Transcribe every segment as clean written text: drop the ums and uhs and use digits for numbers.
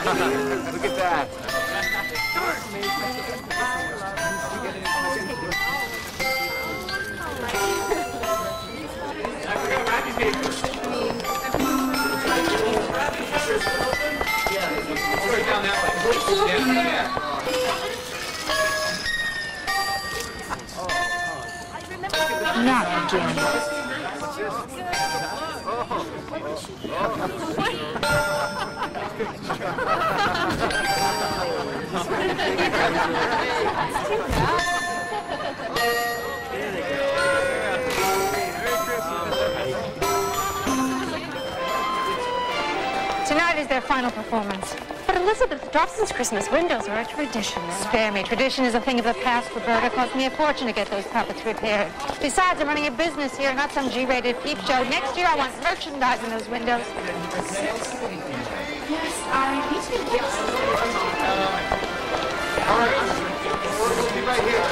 Look at that. Not again. Tonight is their final performance. But Elizabeth, Dobson's Christmas windows are a tradition. Spare me. Tradition is a thing of the past, Roberta. It cost me a fortune to get those puppets repaired. Besides, I'm running a business here, not some G-rated peep show. Next year, I want merchandise in those windows. Yes, I need to get All right. We'll be right here.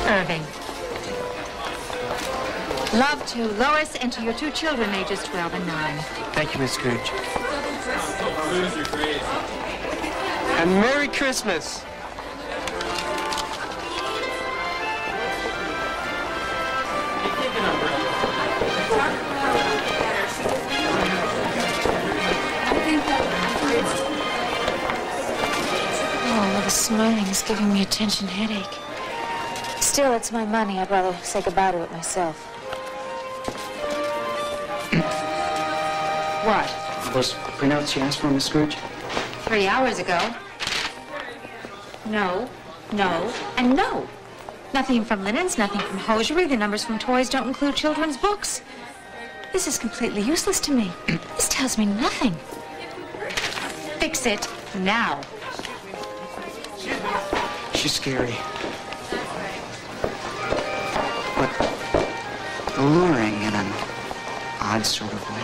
Irving. Love to Lois and to your two children, ages 12 and 9. Thank you, Miss Scrooge. And Merry Christmas. Oh, the smiling's giving me a tension headache. Still, it's my money. I'd rather say goodbye to it myself. What? Those printouts you asked for, Miss Scrooge? 3 hours ago. No, no, and no. Nothing from linens, nothing from hosiery. The numbers from toys don't include children's books. This is completely useless to me. This tells me nothing. Fix it now. She's scary. But alluring in an odd sort of way.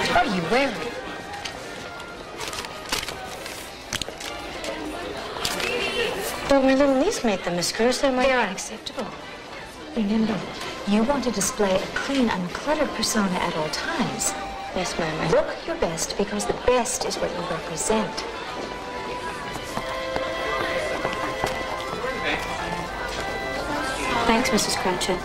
What are you wearing? Well, my little niece made them, Miss Scrooge. They're unacceptable. Remember, you want to display a clean, uncluttered persona at all times. Yes, ma'am. Look your best, because the best is what you represent. Thanks, Mrs. Cratchit.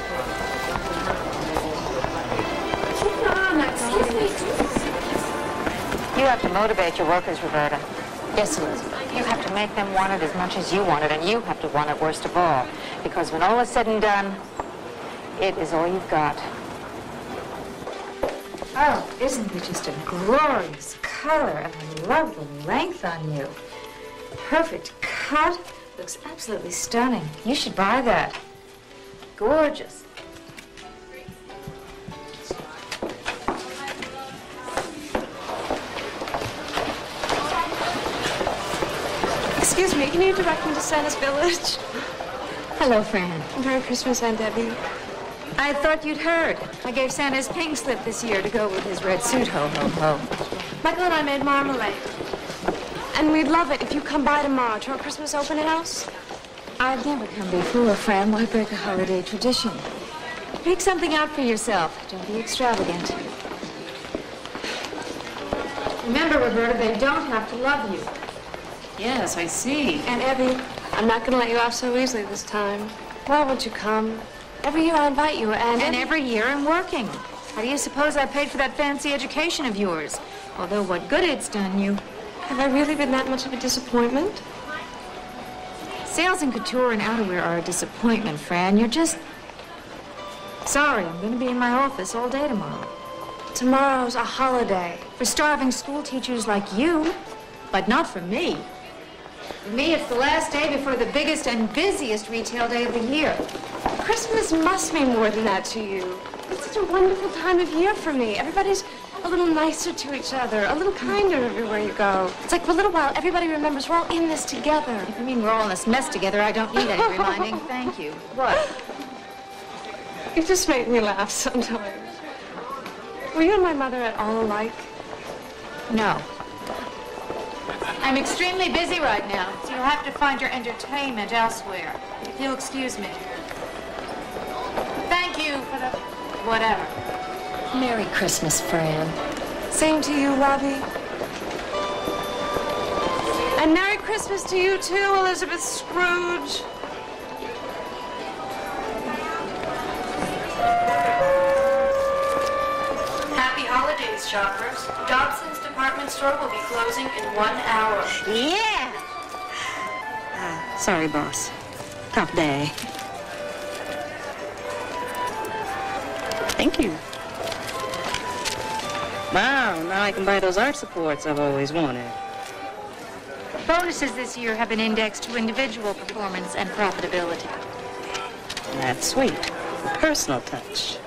You have to motivate your workers, Roberta. Yes, Elizabeth. You have to make them want it as much as you want it, and you have to want it worst of all. Because when all is said and done, it is all you've got. Oh, isn't it just a glorious color, and I love the length on you. Perfect cut. Looks absolutely stunning. You should buy that. Gorgeous. Excuse me, can you direct me to Santa's Village? Hello, Fran. Merry Christmas, Aunt Ebbie. I thought you'd heard. I gave Santa his pink slip this year to go with his red suit, ho, ho, ho. Michael and I made marmalade. And we'd love it if you come by tomorrow to our Christmas open house. I've never come before, Fran. Why break a holiday tradition? Pick something out for yourself. Don't be extravagant. Remember, Roberta, they don't have to love you. Yes, I see. Aunt Ebbie, I'm not going to let you off so easily this time. Why won't you come? Every year I invite you, and every year I'm working. How do you suppose I paid for that fancy education of yours? Although what good it's done you. Have I really been that much of a disappointment? Sales and couture and outerwear are a disappointment, Fran. You're just... Sorry, I'm going to be in my office all day tomorrow. Tomorrow's a holiday. For starving school teachers like you, but not for me. For me, it's the last day before the biggest and busiest retail day of the year. Christmas must mean more than that to you. It's such a wonderful time of year for me. Everybody's a little nicer to each other, a little kinder everywhere you go. It's like for a little while, everybody remembers we're all in this together. If you mean we're all in this mess together, I don't need any reminding. Thank you. What? You just make me laugh sometimes. Were you and my mother at all alike? No. I'm extremely busy right now, so you'll have to find your entertainment elsewhere. If you'll excuse me. whatever. Merry Christmas, Fran. Same to you, Lovey. And Merry Christmas to you, too, Elizabeth Scrooge. Happy holidays, shoppers. Dobson's department store will be closing in 1 hour. Yeah! Sorry, boss. Tough day. Thank you. Wow, now I can buy those art supports I've always wanted. Bonuses this year have been indexed to individual performance and profitability. That's sweet. A personal touch.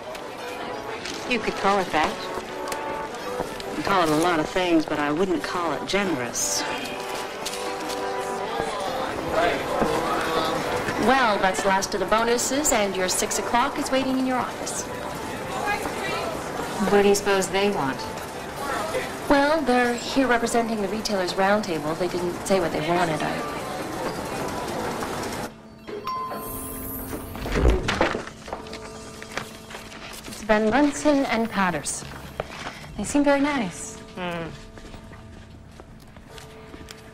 You could call it that. You can call it a lot of things, but I wouldn't call it generous. Well, that's the last of the bonuses, and your 6 o'clock is waiting in your office. What do you suppose they want? Well, they're here representing the Retailers' Roundtable. They didn't say what they wanted. It's Ben Munson and Patters. They seem very nice.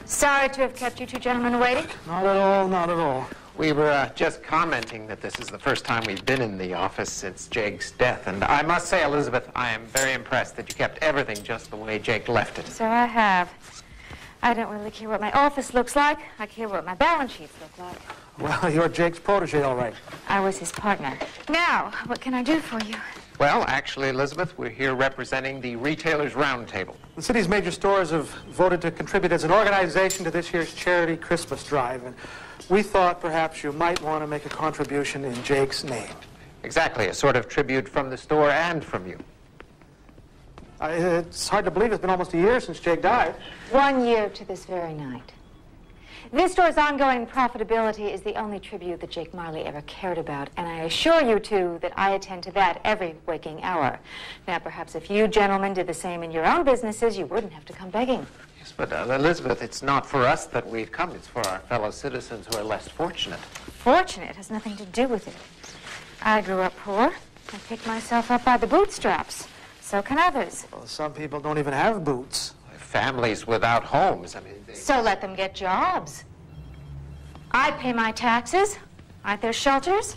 Sorry to have kept you two gentlemen waiting. Not at all, not at all. We were just commenting that this is the first time we've been in the office since Jake's death. And I must say, Elizabeth, I am very impressed that you kept everything just the way Jake left it. So I have. I don't really care what my office looks like. I care what my balance sheets look like. Well, you're Jake's protege, all right. I was his partner. Now, what can I do for you? Well, actually, Elizabeth, we're here representing the Retailers' Roundtable. The city's major stores have voted to contribute as an organization to this year's charity Christmas drive, and we thought perhaps you might want to make a contribution in Jake's name. Exactly, a sort of tribute from the store and from you. It's hard to believe it's been almost a year since Jake died. 1 year to this very night. This store's ongoing profitability is the only tribute that Jake Marley ever cared about, and I assure you, too, that I attend to that every waking hour. Now, perhaps if you gentlemen did the same in your own businesses, you wouldn't have to come begging. Yes, but Elizabeth, it's not for us that we've come. It's for our fellow citizens who are less fortunate. Fortunate has nothing to do with it. I grew up poor. I picked myself up by the bootstraps. So can others. Well, some people don't even have boots. Families without homes, I mean... So let them get jobs. I pay my taxes. Aren't there shelters?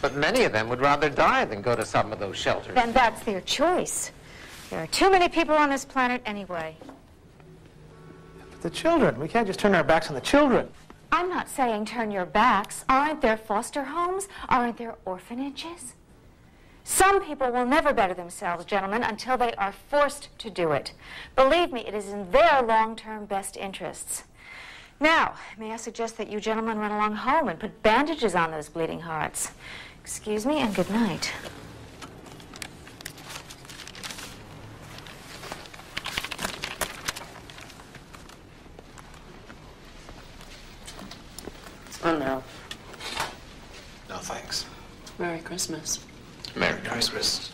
But many of them would rather die than go to some of those shelters. Then that's their choice. There are too many people on this planet anyway. But the children, we can't just turn our backs on the children. I'm not saying turn your backs. Aren't there foster homes? Aren't there orphanages? Some people will never better themselves, gentlemen, until they are forced to do it. Believe me, it is in their long-term best interests. Now, may I suggest that you gentlemen run along home and put bandages on those bleeding hearts. Excuse me, and good night. Oh, no. No, thanks. Merry Christmas. Merry Christmas.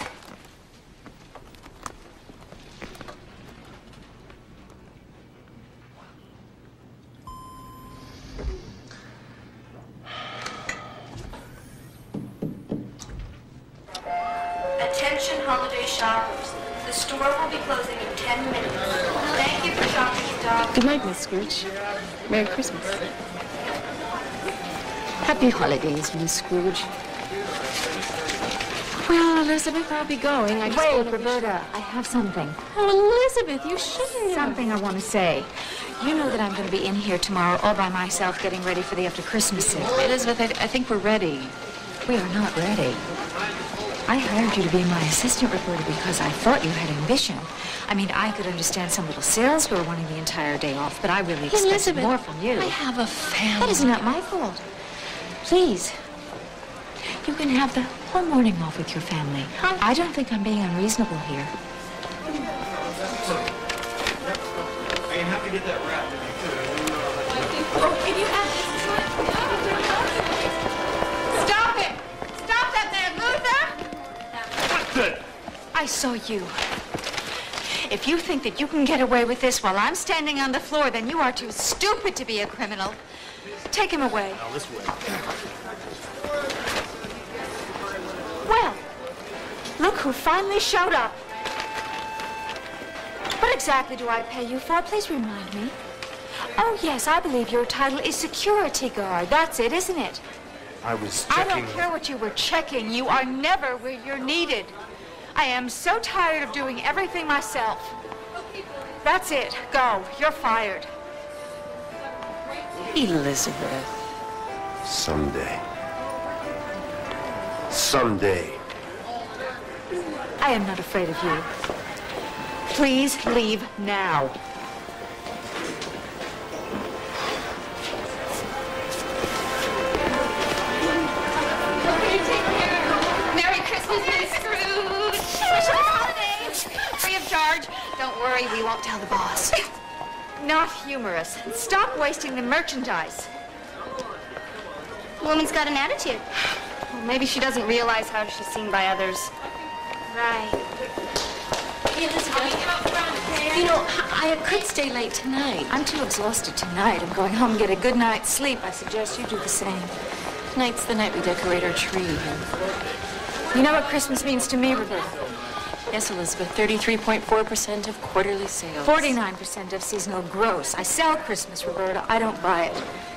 Attention holiday shoppers. The store will be closing in 10 minutes. Thank you for shopping at Dobson. Good night, Miss Scrooge. Merry Christmas. Happy holidays, Miss Scrooge. Well, Elizabeth, I'll be going. I just Wait, wanna be Roberta, I have something. Oh, Elizabeth, you shouldn't. Something I want to say. You know that I'm going to be in here tomorrow all by myself getting ready for the after-Christmas sale. Elizabeth, I think we're ready. We are not ready. I hired you to be my assistant, Roberta, because I thought you had ambition. I mean, I could understand some little sales who are wanting the entire day off, but I really expected Elizabeth, more from you. I have a family. That is not my fault. Please, you can have the whole morning off with your family. I don't think I'm being unreasonable here. I can help you get that wrapped. Oh, can you have this? Stop it! Stop that there, Luther! I saw you. If you think that you can get away with this while I'm standing on the floor, then you are too stupid to be a criminal. Take him away. Now, this way. Well, Look who finally showed up. What exactly do I pay you for? Please remind me. Oh, yes, I believe your title is security guard. That's it, isn't it? I was checking... I don't care what you were checking. You are never where you're needed. I am so tired of doing everything myself. That's it. Go. You're fired. Elizabeth. Someday. Someday. I am not afraid of you. Please leave now. Merry Christmas, Miss Scrooge! Special holidays! Free of charge. Don't worry, we won't tell the boss. Not humorous. Stop wasting the merchandise. Woman's got an attitude. Well, maybe she doesn't realize how she's seen by others. Right. Hey, Elizabeth, you know, I could stay late tonight. I'm too exhausted tonight. I'm going home and get a good night's sleep. I suggest you do the same. Tonight's the night we decorate our tree. You know what Christmas means to me, Roberta? Yes, Elizabeth, 33.4% of quarterly sales. 49% of seasonal gross. I sell Christmas, Roberta. I don't buy it.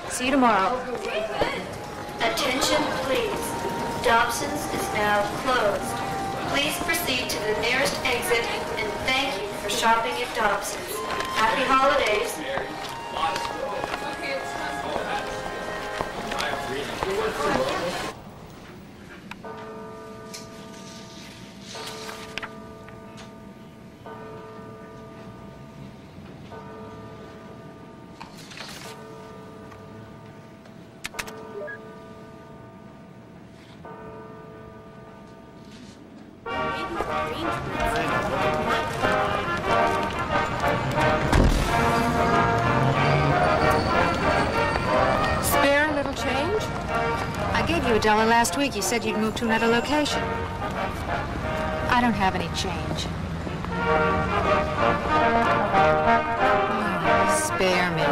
See you tomorrow. Attention, please. Dobson's is now closed. Please proceed to the nearest exit, and thank you for shopping at Dobson's. Happy holidays. Spare a little change? I gave you $1 last week. You said you'd move to another location. I don't have any change. Oh, spare me.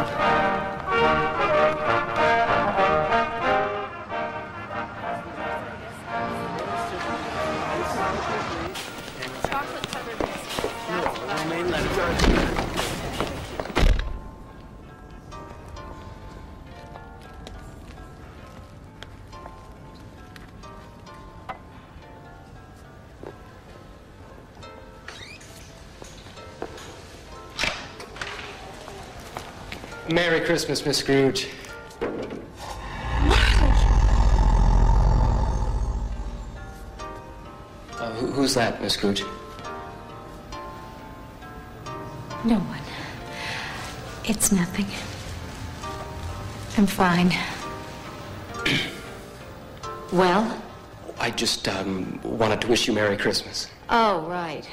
Merry Christmas, Miss Scrooge. Who's that, Miss Scrooge? No one. It's nothing. I'm fine. Well? I just wanted to wish you Merry Christmas. Oh, right.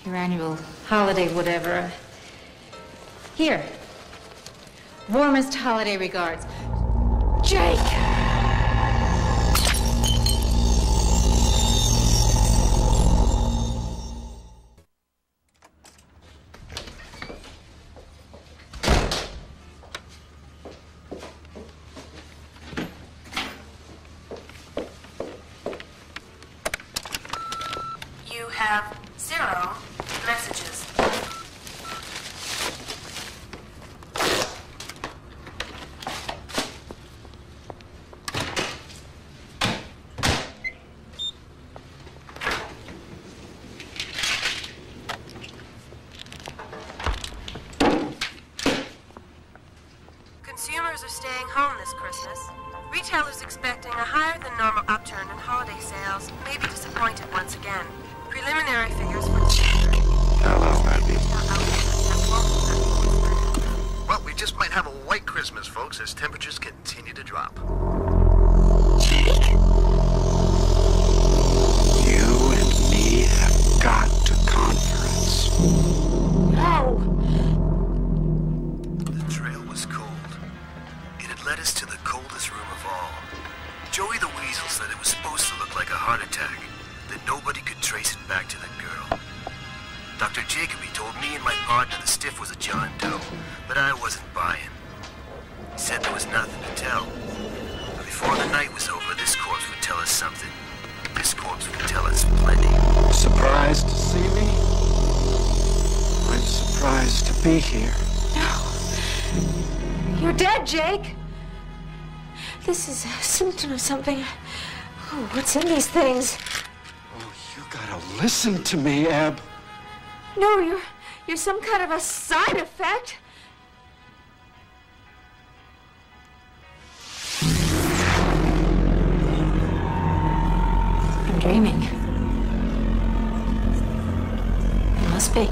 Your annual holiday, whatever. Here. Warmest holiday regards. Jake! You have 0 messages. Consumers are staying home this Christmas. Retailers expecting a higher than normal upturn in holiday sales may be disappointed once again. Preliminary figures for Hello, Ebbie. Well, we just might have a white Christmas, folks, as temperatures continue to drop. You and me have got to conference. No! The trail was cold. It had led us to the coldest room of all. Joey the Weasel said it was supposed to look like a heart attack, that nobody could trace it back to the girl. Dr. Jacoby told me and my partner the stiff was a John Doe, but I wasn't buying. He said there was nothing to tell. But before the night was over, this corpse would tell us something. This police corps would tell us plenty. Surprised to see me? I'm surprised to be here. No. You're dead, Jake. This is a symptom of something. Oh, what's in these things? Oh, you gotta listen to me, Eb. No, you're some kind of a side effect. I'm dreaming. It must be.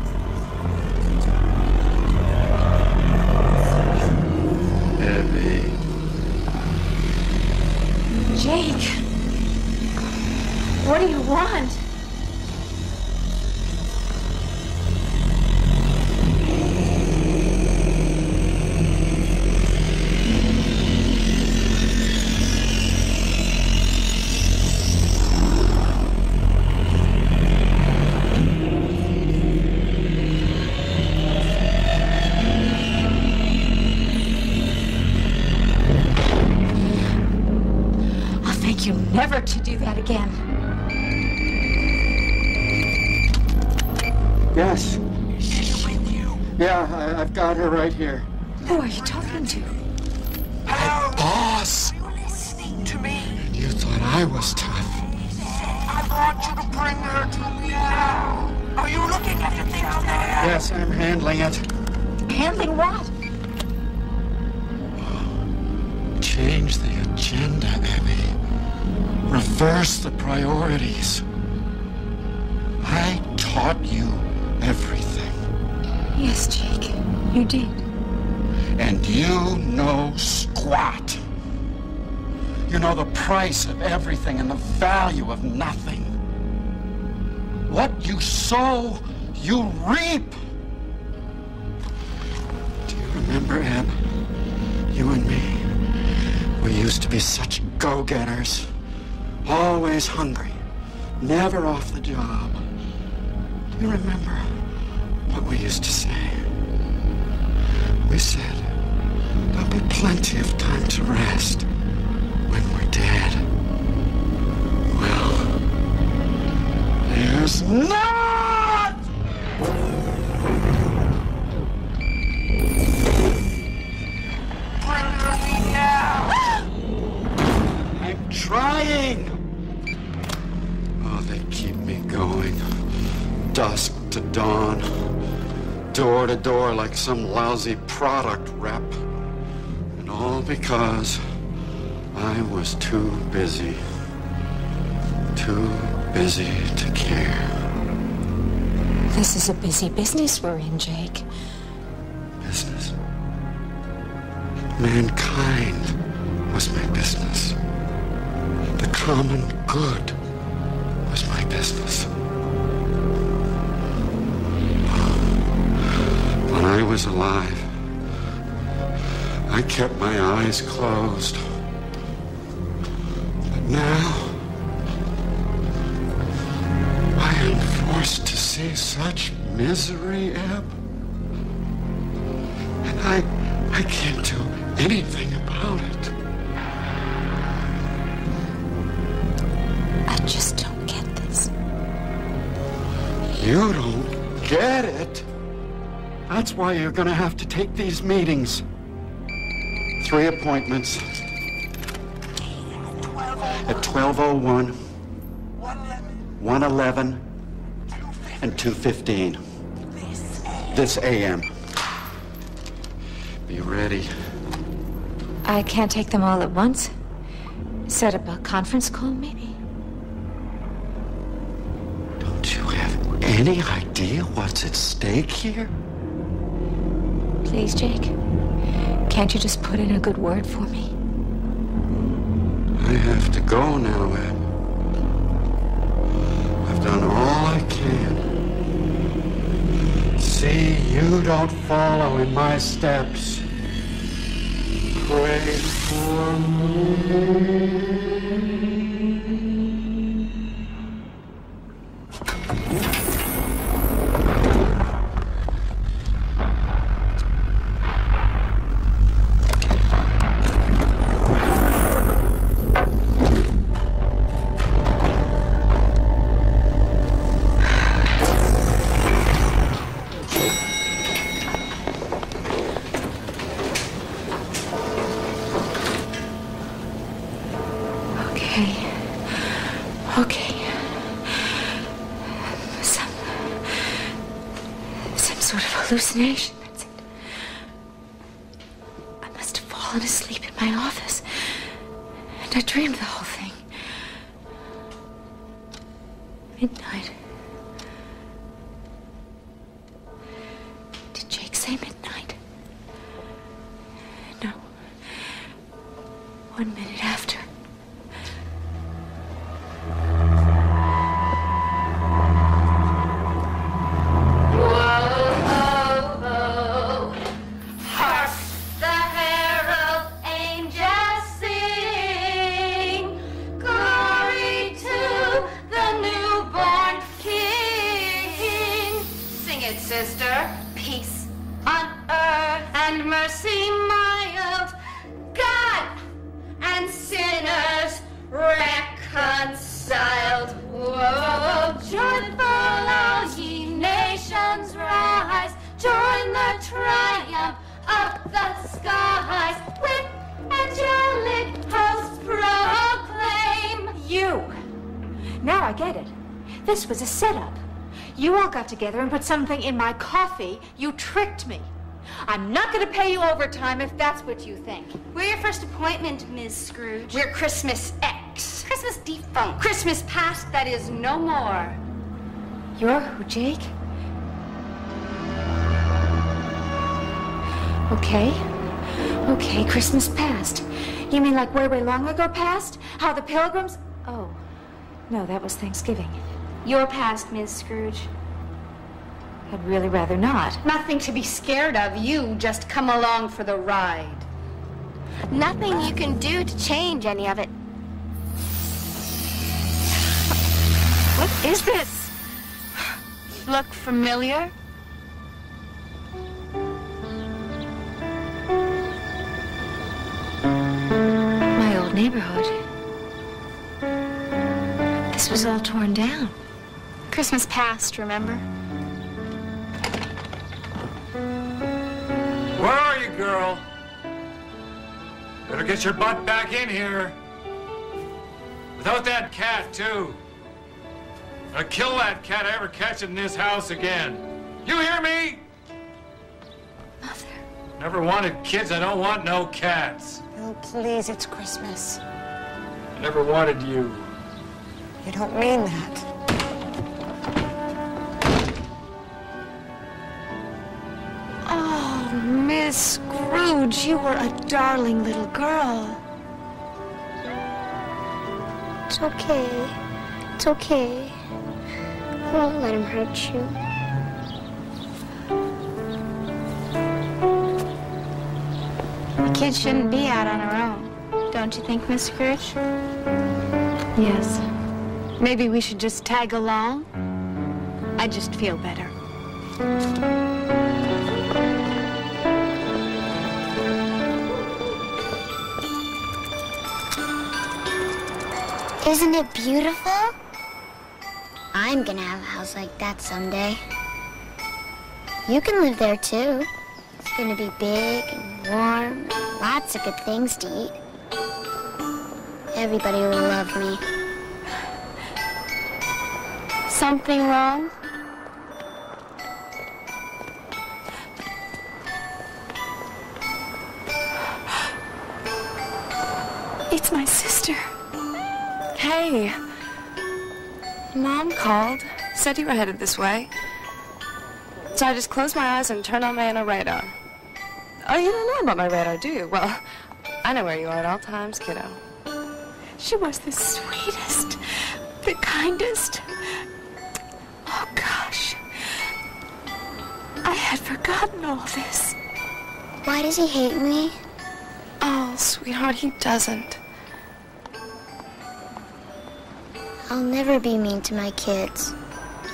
Ebbie. Jake, what do you want? Never to do that again. Yes. Yeah, I've got her right here. Who are you talking to? My boss. Are you listening to me? You thought I was tough. I want you to bring her to me now. Are you looking at the thing out there? Yes, I'm handling it. Handling what? Change the agenda, Ebbie. Reverse the priorities. I taught you everything. Yes, Jake, you did. And you know squat. You know the price of everything and the value of nothing. What you sow, you reap. Do you remember, Eb? You and me, we used to be such go-getters. Always hungry, never off the job. Do you remember what we used to say? We said, there'll be plenty of time to rest when we're dead. Well, there's not! Bring her to me now. I'm trying! Oh, they keep me going. Dusk to dawn. Door to door like some lousy product rep. And all because I was too busy. Too busy to care. This is a busy business we're in, Jake. Business? Mankind was my business. The common good was my business. When I was alive, I kept my eyes closed. But now, I am forced to see such misery, Eb. And I can't do anything about it. I just don't get this. You don't get it? That's why you're gonna have to take these meetings. 3 appointments. At 12:01, 1:11, and 2:15. This AM. Be ready. I can't take them all at once. Set up a conference call, maybe? Don't you have any idea what's at stake here? Please, Jake. Can't you just put in a good word for me? I have to go now, Eb. I've done all I can. See, you don't follow in my steps. Pray for me. Okay. Okay. Some sort of hallucination. That's it. I must have fallen asleep in my office. And I dreamed the whole thing. Midnight. Did Jake say midnight? No. 1 minute after. Sister, peace on earth and mercy mild, God and sinners reconciled. Whoa, joyful all ye nations rise, join the triumph of the skies, with angelic hosts proclaim. You! Now I get it. This was a setup. You all got together and put something in my coffee. You tricked me. I'm not going to pay you overtime if that's what you think. We're your first appointment, Ms. Scrooge. We're Christmas X. Christmas defunct. Christmas past that is no more. You're who, Jake? Okay. Okay, Christmas past. You mean like way, way long ago past? How the pilgrims... Oh. No, that was Thanksgiving. Your past, Ms. Scrooge. I'd really rather not. Nothing to be scared of. You just come along for the ride. Nothing you can do to change any of it. What is this? Look familiar? My old neighborhood. This was all torn down. Christmas past, remember? Where are you, girl? Better get your butt back in here. Without that cat, too. I'll kill that cat I ever catch in this house again. You hear me? Mother. Never wanted kids. I don't want no cats. Bill, please, it's Christmas. I never wanted you. You don't mean that. Oh, Miss Scrooge, you were a darling little girl. It's okay. It's okay. I won't let him hurt you. The kid shouldn't be out on her own. Don't you think, Miss Scrooge? Yes. Maybe we should just tag along? I just feel better. Isn't it beautiful? I'm gonna have a house like that someday. You can live there too. It's gonna be big and warm, and lots of good things to eat. Everybody will love me. Something wrong? It's my sister. Hey. Mom called. Said you were headed this way. So I just closed my eyes and turned on my inner radar. Oh, you don't know about my radar, do you? Well, I know where you are at all times, kiddo. She was the sweetest, the kindest. Oh, gosh. I had forgotten all this. Why does he hate me? Oh, sweetheart, he doesn't. I'll never be mean to my kids.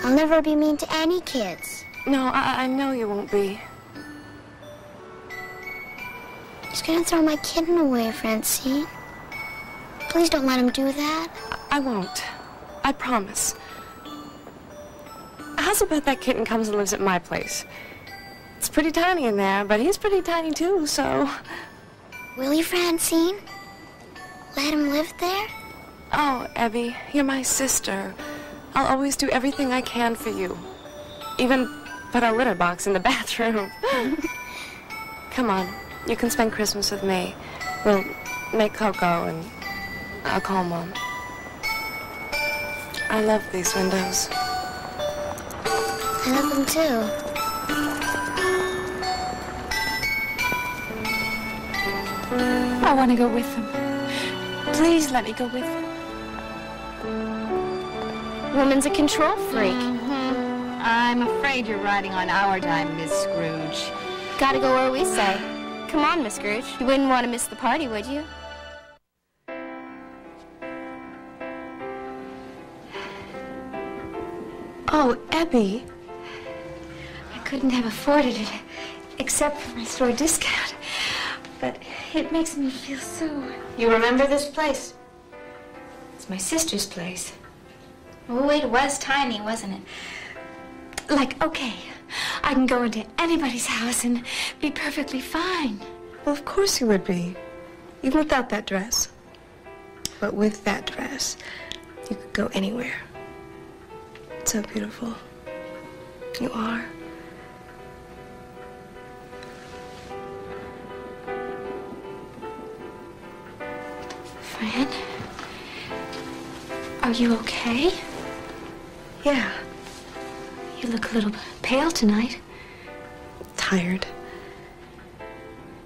I'll never be mean to any kids. No, I know you won't be. He's gonna throw my kitten away, Francine. Please don't let him do that. I won't. I promise. How's about that kitten comes and lives at my place? It's pretty tiny in there, but he's pretty tiny too, so... Will you, Francine? Let him live there? Oh, Ebbie, you're my sister. I'll always do everything I can for you. Even put a litter box in the bathroom. Come on, you can spend Christmas with me. We'll make cocoa and I'll call Mom. I love these windows. I love them too. I want to go with them. Please let me go with them. Woman's a control freak. I'm afraid you're riding on our time, Miss Scrooge. Gotta go where we say. Come on, Miss Scrooge. You wouldn't want to miss the party, would you? Oh, Ebbie. I couldn't have afforded it except for my store discount. But it makes me feel so... You remember this place? It's my sister's place. Oh, it was tiny, wasn't it? Like, okay, I can go into anybody's house and be perfectly fine. Well, of course you would be. Even without that dress. But with that dress, you could go anywhere. It's so beautiful. You are. Fran? Are you okay? Yeah. You look a little pale tonight. Tired.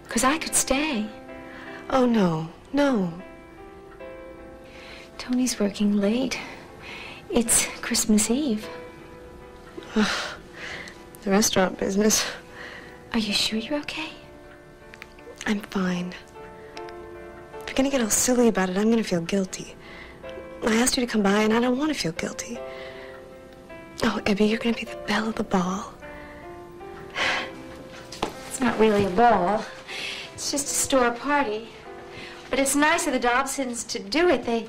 'Cause I could stay. Oh, no. No. Tony's working late. It's Christmas Eve. Ugh. The restaurant business. Are you sure you're okay? I'm fine. If you're gonna get all silly about it, I'm gonna feel guilty. I asked you to come by, and I don't want to feel guilty. Oh, Ebbie, you're gonna be the belle of the ball. It's not really a ball. It's just a store party. But it's nice of the Dobsons to do it. They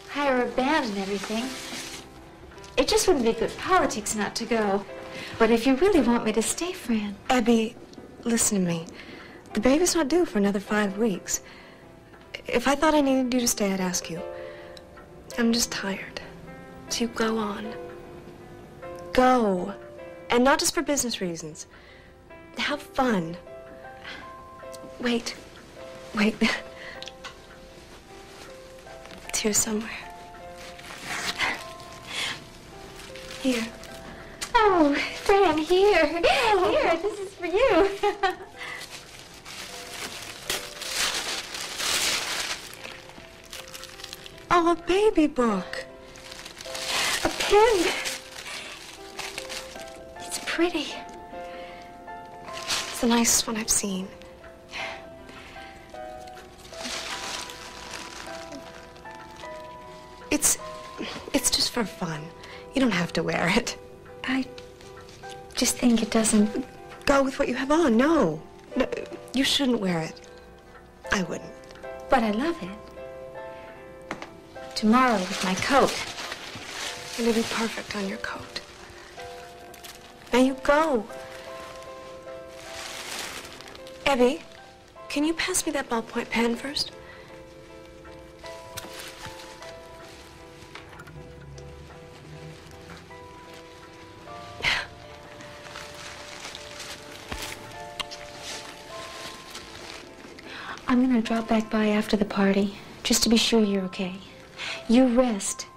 hire a band and everything. It just wouldn't be good politics not to go. But if you really want me to stay, Fran... Ebbie, listen to me. The baby's not due for another 5 weeks. If I thought I needed you to stay, I'd ask you. I'm just tired. So you go on. Go. And not just for business reasons. Have fun. Wait. Wait. It's here somewhere. Here. Oh, Fran, here. Here, this is for you. Oh, a baby book. A pen. It's pretty. It's the nicest one I've seen. It's just for fun. You don't have to wear it. I just think it doesn't... Go with what you have on. No, you shouldn't wear it. I wouldn't. But I love it. Tomorrow with my coat. It'll be perfect on your coat. Now you go. Ebbie, can you pass me that ballpoint pen first? I'm gonna drop back by after the party, just to be sure you're okay. You rest.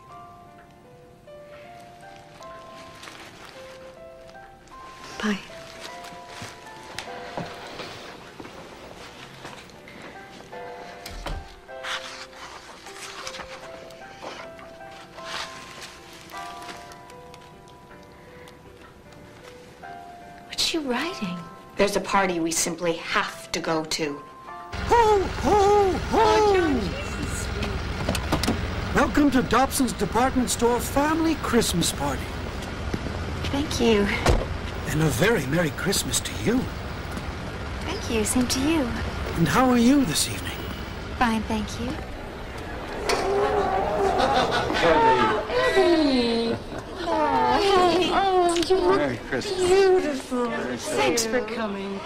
Bye. What's she writing? There's a party we simply have to go to. Ho, ho, ho! Welcome to Dobson's Department Store Family Christmas Party. Thank you. And a very Merry Christmas to you. Thank you. Same to you. And how are you this evening? Fine, thank you. Ebbie! Oh, hey. Oh, you look Merry Christmas. beautiful. Thanks for coming.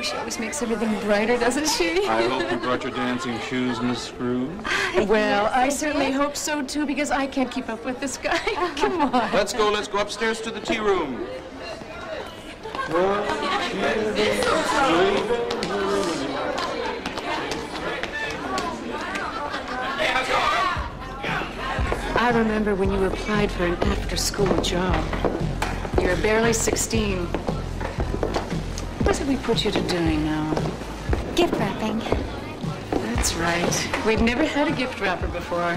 She always makes everything brighter, doesn't she? I hope you brought your dancing shoes, Miss Scrooge. Well, I certainly hope so, too, because I can't keep up with this guy. Come on. Let's go upstairs to the tea room. I remember when you applied for an after-school job. You were barely 16. What did we put you to doing now? Gift wrapping. That's right. We'd never had a gift wrapper before.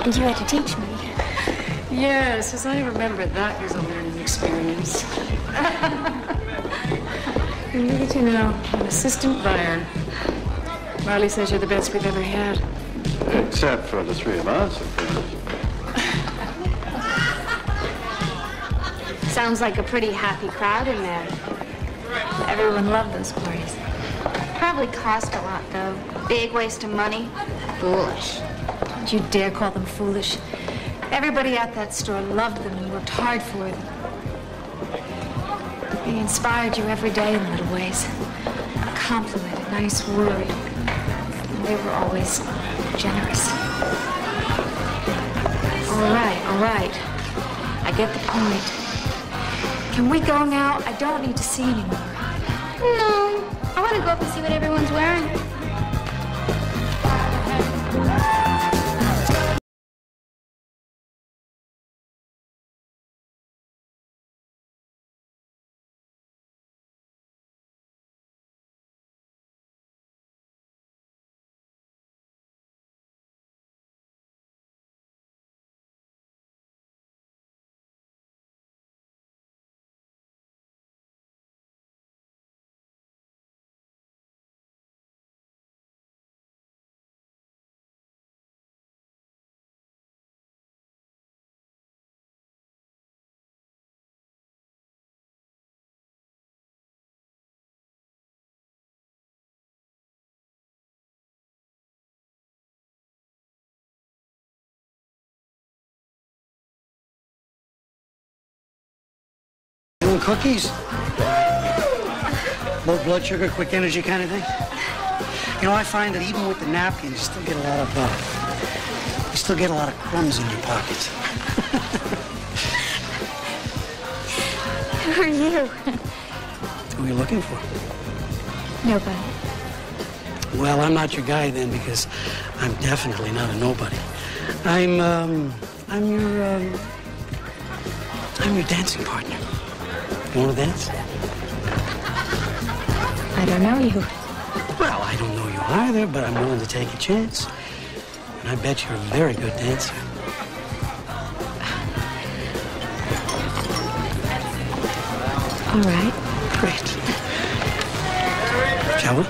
And you had to teach me. Yes, as I remember, that was a learning experience. And look at you now, an assistant buyer. Marley says you're the best we've ever had. Except for the three of us, of course. Sounds like a pretty happy crowd in there. Everyone loved those parties. Probably cost a lot, though. Big waste of money. Foolish. Don't you dare call them foolish. Everybody at that store loved them and worked hard for them. They inspired you every day in little ways. A compliment, a nice word. And they were always generous. All right. I get the point. Can we go now? I don't need to see anymore. No. I want to go up and see what everyone's wearing. Cookies? Low blood sugar, quick energy kind of thing? You know, I find that even with the napkins, you still get a lot of crumbs in your pockets. Who are you? Who are you looking for? Nobody. Well, I'm not your guy then, because I'm definitely not a nobody. I'm your dancing partner. You want to dance? I don't know you. Well, I don't know you either, but I'm willing to take a chance. And I bet you're a very good dancer. All right. Great. Shall we?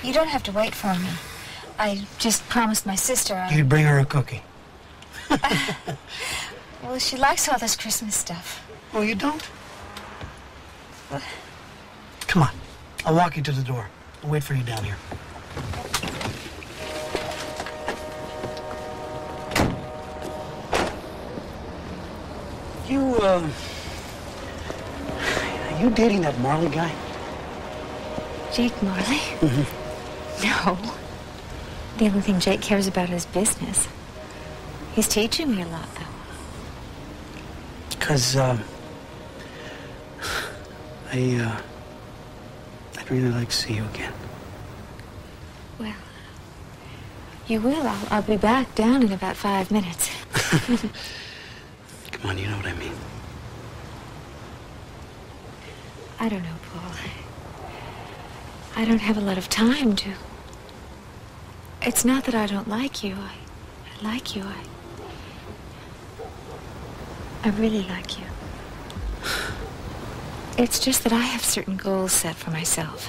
You don't have to wait for me. I just promised my sister You'd bring her a cookie. Well, she likes all this Christmas stuff. Oh, you don't? Come on. I'll walk you to the door. I'll wait for you down here. Are you dating that Marley guy? Jake Marley? No. The only thing Jake cares about is business. He's teaching me a lot, though. Because, I'd really like to see you again. Well, you will. I'll be back down in about 5 minutes. Come on, you know what I mean. I don't know, Paul. I don't have a lot of time to... It's not that I don't like you. I like you. I really like you. It's just that I have certain goals set for myself.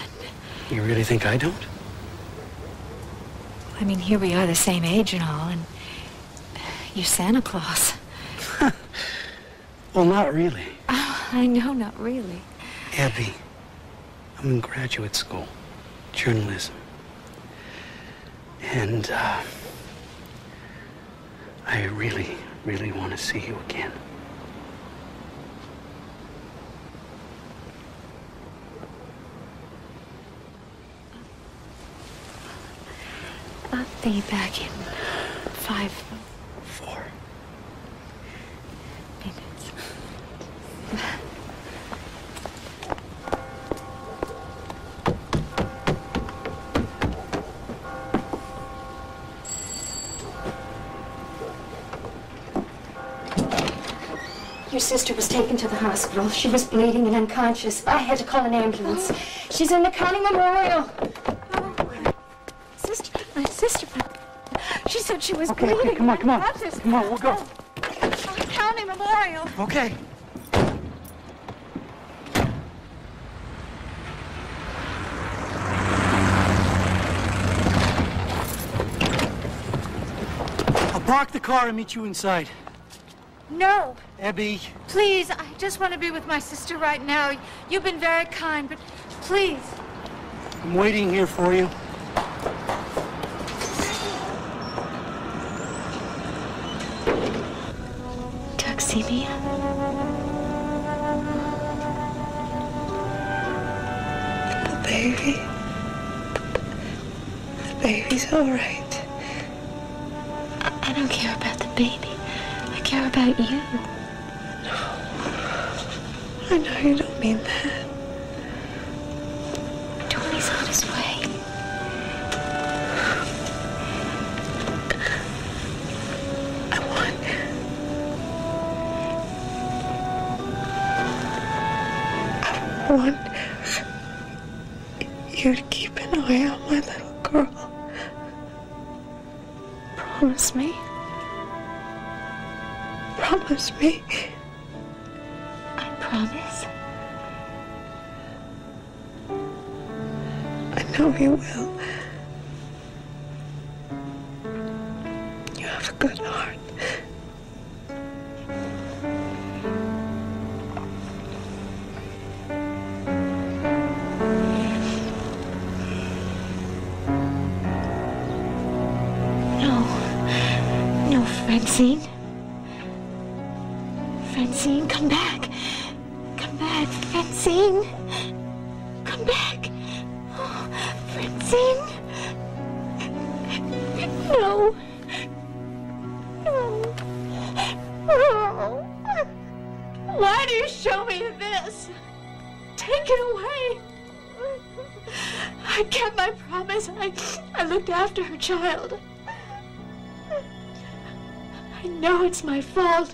And You really think I don't? I mean, here we are the same age and all, and you're Santa Claus. Well, not really. Oh, I know, not really. Ebbie, I'm in graduate school, journalism. And, I really, really want to see you again. I'll be back in 5, 4 minutes. Your sister was taken to the hospital. She was bleeding and unconscious. I had to call an ambulance. She's in the county memorial. My sister. She said she was Okay, bleeding. come on. unconscious. Come on, we'll go. County memorial. Okay. I'll park the car and meet you inside. No. Ebbie. Please, I just want to be with my sister right now. You've been very kind, but please. I'm waiting here for you. Toxemia? The baby. The baby's all right. I don't care about the baby. I care about you. I know you don't mean that. Tony's on his way. I want you to keep an eye on my little girl. Promise me. Promise me. I promise. I know you will. You have a good heart. No, Francine. Francine, come back. Come back, Francine. Come back. Oh, Francine. No. No. Oh. Why do you show me this? Take it away. I kept my promise. I looked after her child. I know it's my fault.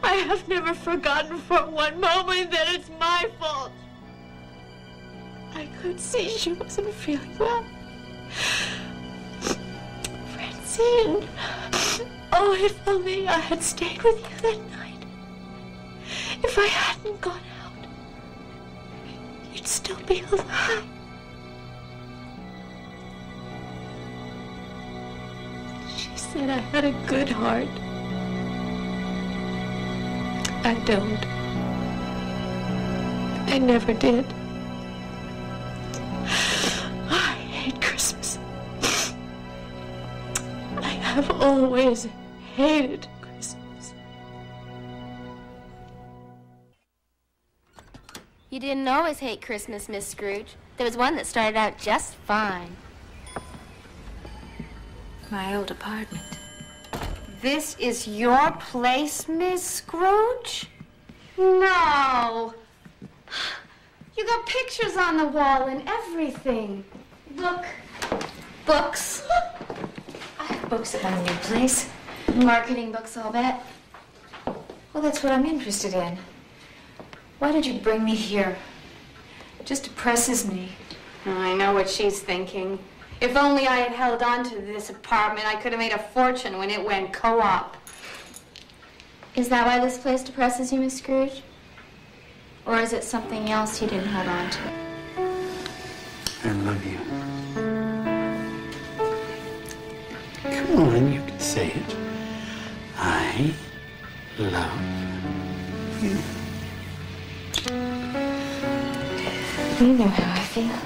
I have never forgotten for one moment that it's my fault. I could see she wasn't feeling well. Francine, oh, if only I had stayed with you that night. If I hadn't gone out, you'd still be alive. said I had a good heart. I don't. I never did. I hate Christmas. I have always hated Christmas. You didn't always hate Christmas, Miss Scrooge. There was one that started out just fine. My old apartment. This is your place, Miss Scrooge? No. You got pictures on the wall and everything. Look. Books. I have books at my new place. Marketing books, I'll bet. Well, that's what I'm interested in. Why did you bring me here? It just depresses me. I know what she's thinking. If only I had held on to this apartment, I could have made a fortune when it went co-op. Is that why this place depresses you, Miss Scrooge? Or is it something else you didn't hold on to? I love you. Come on, you can say it. I love you. You know how I feel.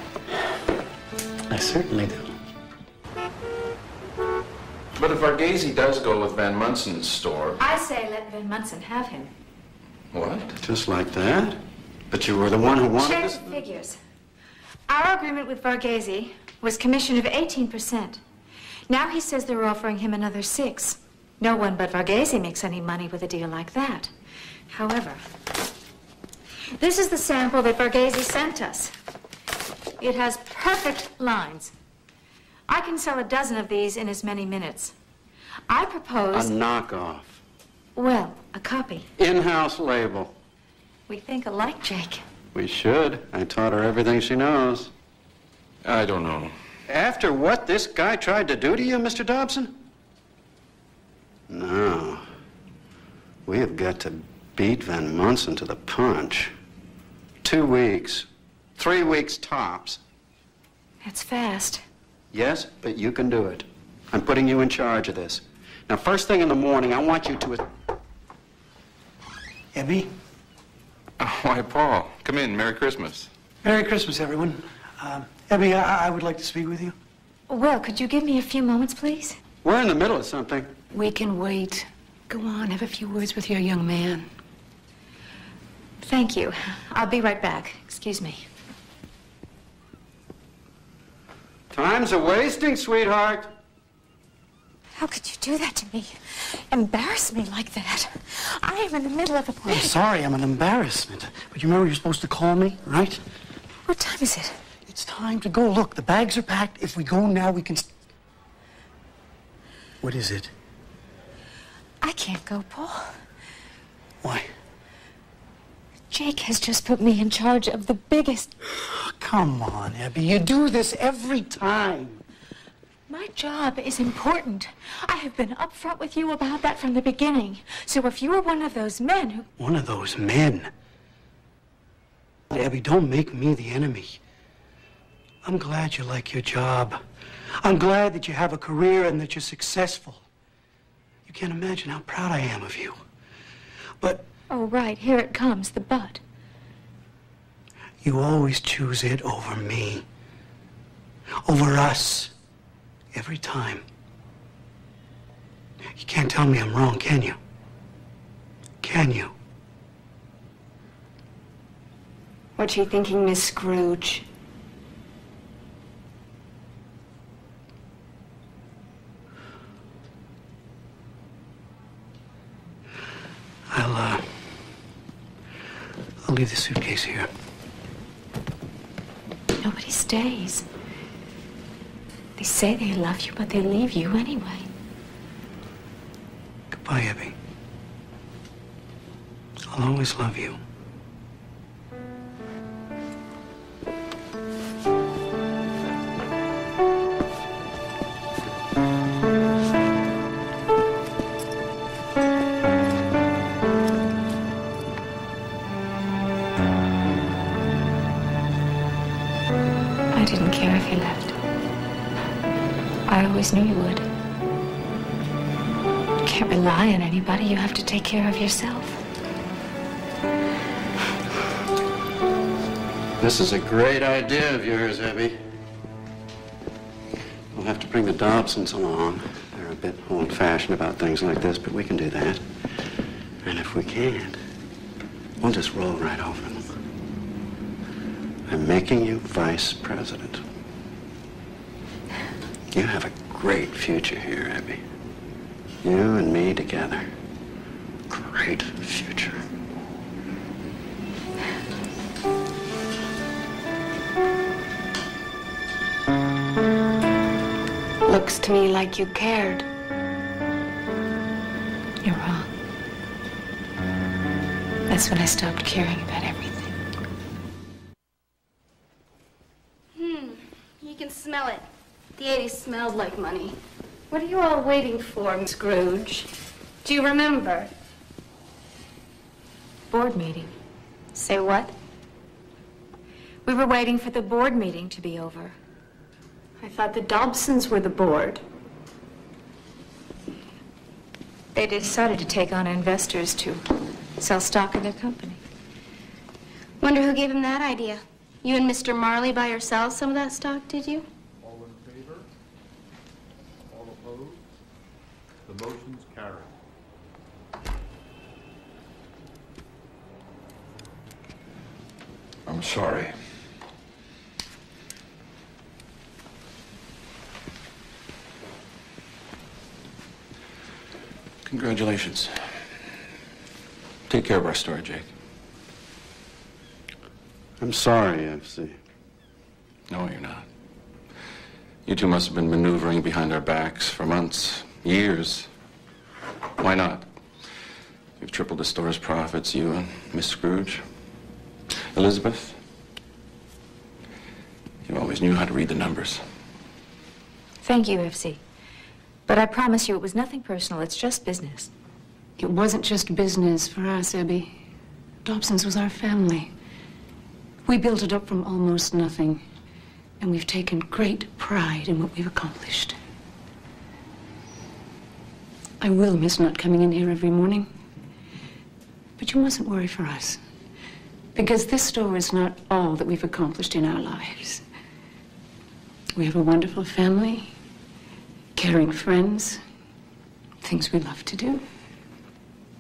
I certainly do. But if Varghese does go with Van Munson's store... I say let Van Munson have him. What? Just like that? But you were the one who wanted Check this? the figures. Our agreement with Varghese was commission of 18%. Now he says they're offering him another 6%. No one but Varghese makes any money with a deal like that. However, this is the sample that Varghese sent us. It has perfect lines. I can sell a dozen of these in as many minutes. I propose... A knockoff. Well, a copy. In-house label. We think alike, Jake. We should. I taught her everything she knows. I don't know. After what this guy tried to do to you, Mr. Dobson? No. We have got to beat Van Munson to the punch. 2 weeks. 3 weeks tops. That's fast. Yes, but you can do it. I'm putting you in charge of this. Now, first thing in the morning, I want you to... Ebbie? Oh, why, Paul. Come in. Merry Christmas. Merry Christmas, everyone. Ebbie, I would like to speak with you. Well, could you give me a few moments, please? We're in the middle of something. We can wait. Go on, have a few words with your young man. Thank you. I'll be right back. Excuse me. Time's a-wasting, sweetheart. How could you do that to me? Embarrass me like that? I am in the middle of a I'm play. sorry, I'm an embarrassment. But you remember you're supposed to call me, right? What time is it? It's time to go. Look, the bags are packed. If we go now, we can... What is it? I can't go, Paul. Why? Jake has just put me in charge of the biggest... Come on, Ebbie. You do this every time. My job is important. I have been upfront with you about that from the beginning. So if you are one of those men who... One of those men? Ebbie, don't make me the enemy. I'm glad you like your job. I'm glad that you have a career and that you're successful. You can't imagine how proud I am of you. But... Oh, right. Here it comes, the but. You always choose it over me. Over us. Every time. You can't tell me I'm wrong, can you? Can you? What's she thinking, Miss Scrooge? I'll leave the suitcase here. Nobody stays. They say they love you, but they leave you anyway. Goodbye, Ebbie. I'll always love you. I didn't care if you left. I always knew you would. can't rely on anybody. You have to take care of yourself. This is a great idea of yours, Ebbie. We'll have to bring the Dobsons along. They're a bit old-fashioned about things like this, but we can do that. And if we can't, we'll just roll right over them. I'm making you vice president. You have a great future here, Ebbie. You and me together. Great future. Looks to me like you cared. You're wrong. That's when I stopped caring about everything. You can smell it. The 80s smelled like money. What are you all waiting for, Miss Scrooge? Do you remember? Board meeting. Say what? We were waiting for the board meeting to be over. I thought the Dobsons were the board. They decided to take on investors to sell stock in their company. Wonder who gave him that idea. You and Mr. Marley by yourselves some of that stock, did you? All in favor? All opposed? The motion's carried. I'm sorry. Congratulations. Take care of our story, Jake. I'm sorry, FC. No, you're not. You two must have been maneuvering behind our backs for months, years. Why not? You've tripled the store's profits, you and Miss Scrooge. Elizabeth, you always knew how to read the numbers. Thank you, FC. But I promise you it was nothing personal. It's just business. It wasn't just business for us, Ebbie. Dobson's was our family. We built it up from almost nothing, and we've taken great pride in what we've accomplished. I will miss not coming in here every morning, but you mustn't worry for us, because this store is not all that we've accomplished in our lives. We have a wonderful family, caring friends, things we love to do.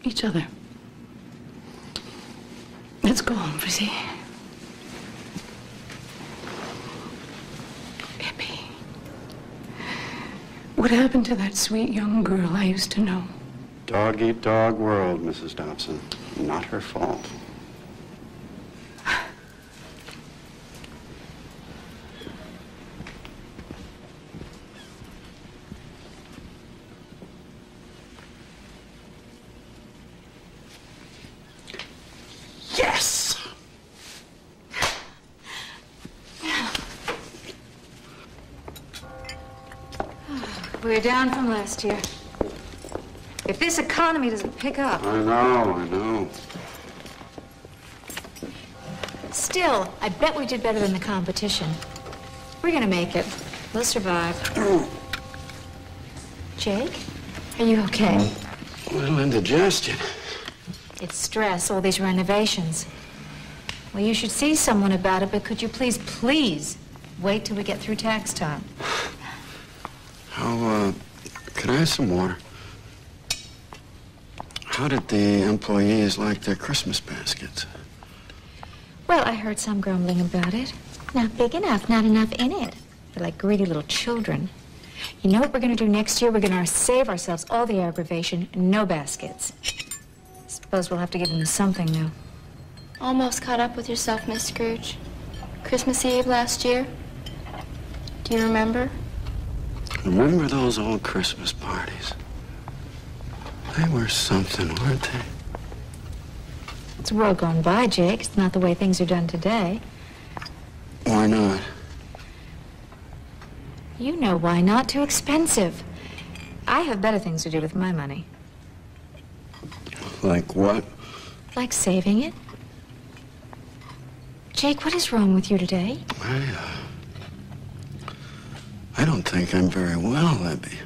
Each other. Let's go home, Frizzy. Ebbie. What happened to that sweet young girl I used to know? Dog-eat-dog world, Mrs. Dobson. Not her fault. Yes! We're down from last year. If this economy doesn't pick up... I know. Still, I bet we did better than the competition. We're gonna make it. We'll survive. Jake, are you okay? A little indigestion. It's stress, all these renovations. Well, you should see someone about it, but could you please wait till we get through tax time? Could I have some water? How did the employees like their Christmas baskets? Well, I heard some grumbling about it. Not big enough, not enough in it. They're like greedy little children. You know what we're going to do next year? We're going to save ourselves all the aggravation and no baskets. Suppose we'll have to give them something new. Almost caught up with yourself, Miss Scrooge. Christmas Eve last year. Do you remember? Remember those old Christmas parties? They were something, weren't they? It's a world gone by, Jake. It's not the way things are done today. Why not? You know why not. Too expensive. I have better things to do with my money. Like what? Like saving it. Jake, what is wrong with you today? I don't think I'm very well, Ebbie.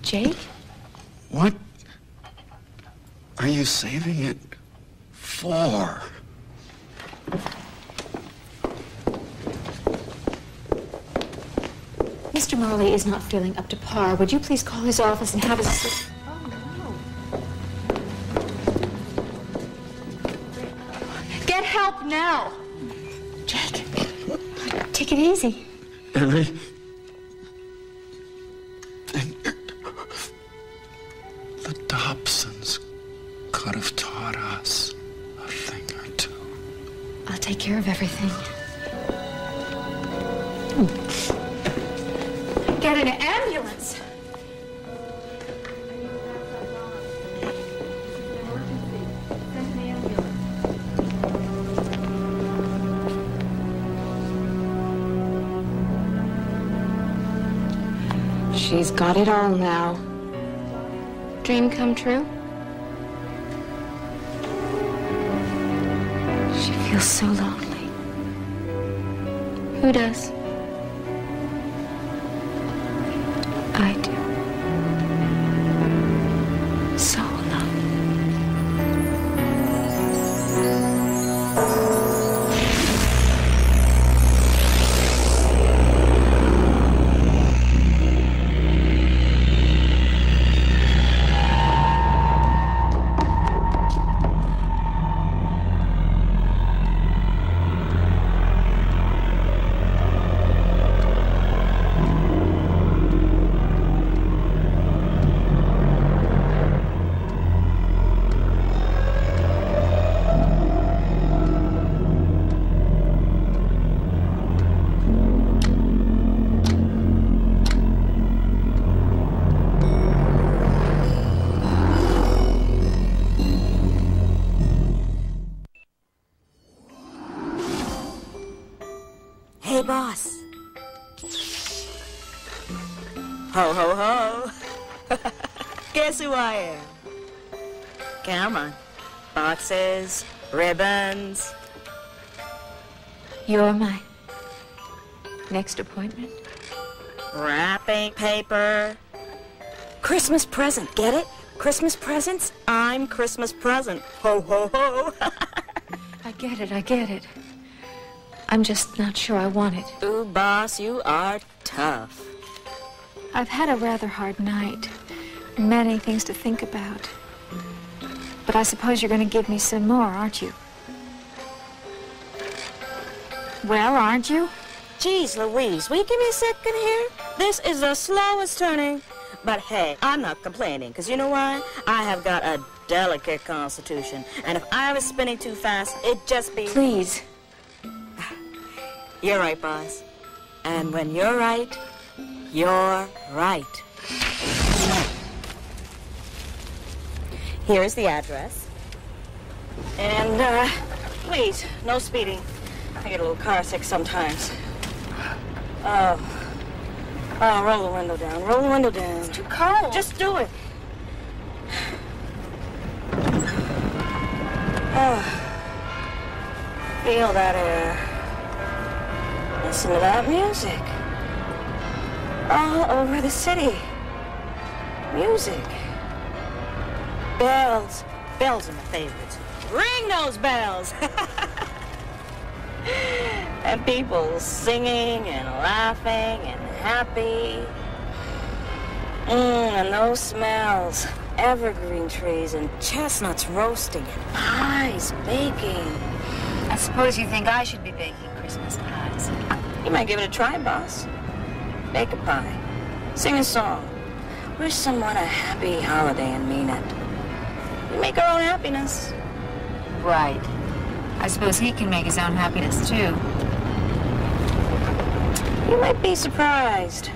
Jake? What are you saving it for? Mr. Marley is not feeling up to par. Would you please call his office and have his... Get help now! Jake, take it easy. Ebbie, the Dobsons could have taught us a thing or two. I'll take care of everything. Get an ambulance. She's got it all now. Dream come true? She feels so lonely. Who does? I do. So alone. Hey, boss. Ho, ho, ho. Guess who I am? Come on. Boxes, ribbons. You're my next appointment? Wrapping paper. Christmas present, get it? Christmas presents? I'm Christmas present. Ho, ho, ho. I get it, I get it. I'm just not sure I want it. Ooh, boss, you are tough. I've had a rather hard night. Many things to think about. But I suppose you're going to give me some more, aren't you? Well, aren't you? Jeez Louise, will you give me a second here? This is the slowest turning. But hey, I'm not complaining, because you know why? I have got a delicate constitution. And if I was spinning too fast, it'd just be... Please. You're right, boss. And when you're right, you're right. Here's the address. And, please, no speeding. I get a little car sick sometimes. Oh, roll the window down. Roll the window down. It's too cold. Just do it. Oh, feel that air. Listen to that music. All over the city. Music. Bells. Bells are my favorites. Ring those bells. And people singing and laughing and happy. And those smells. Evergreen trees and chestnuts roasting and pies baking. I suppose you think I should be baking Christmas pies. You might give it a try, boss. Bake a pie. Sing a song. Wish someone a happy holiday and mean it. We make our own happiness. Right. I suppose he can make his own happiness, too. You might be surprised.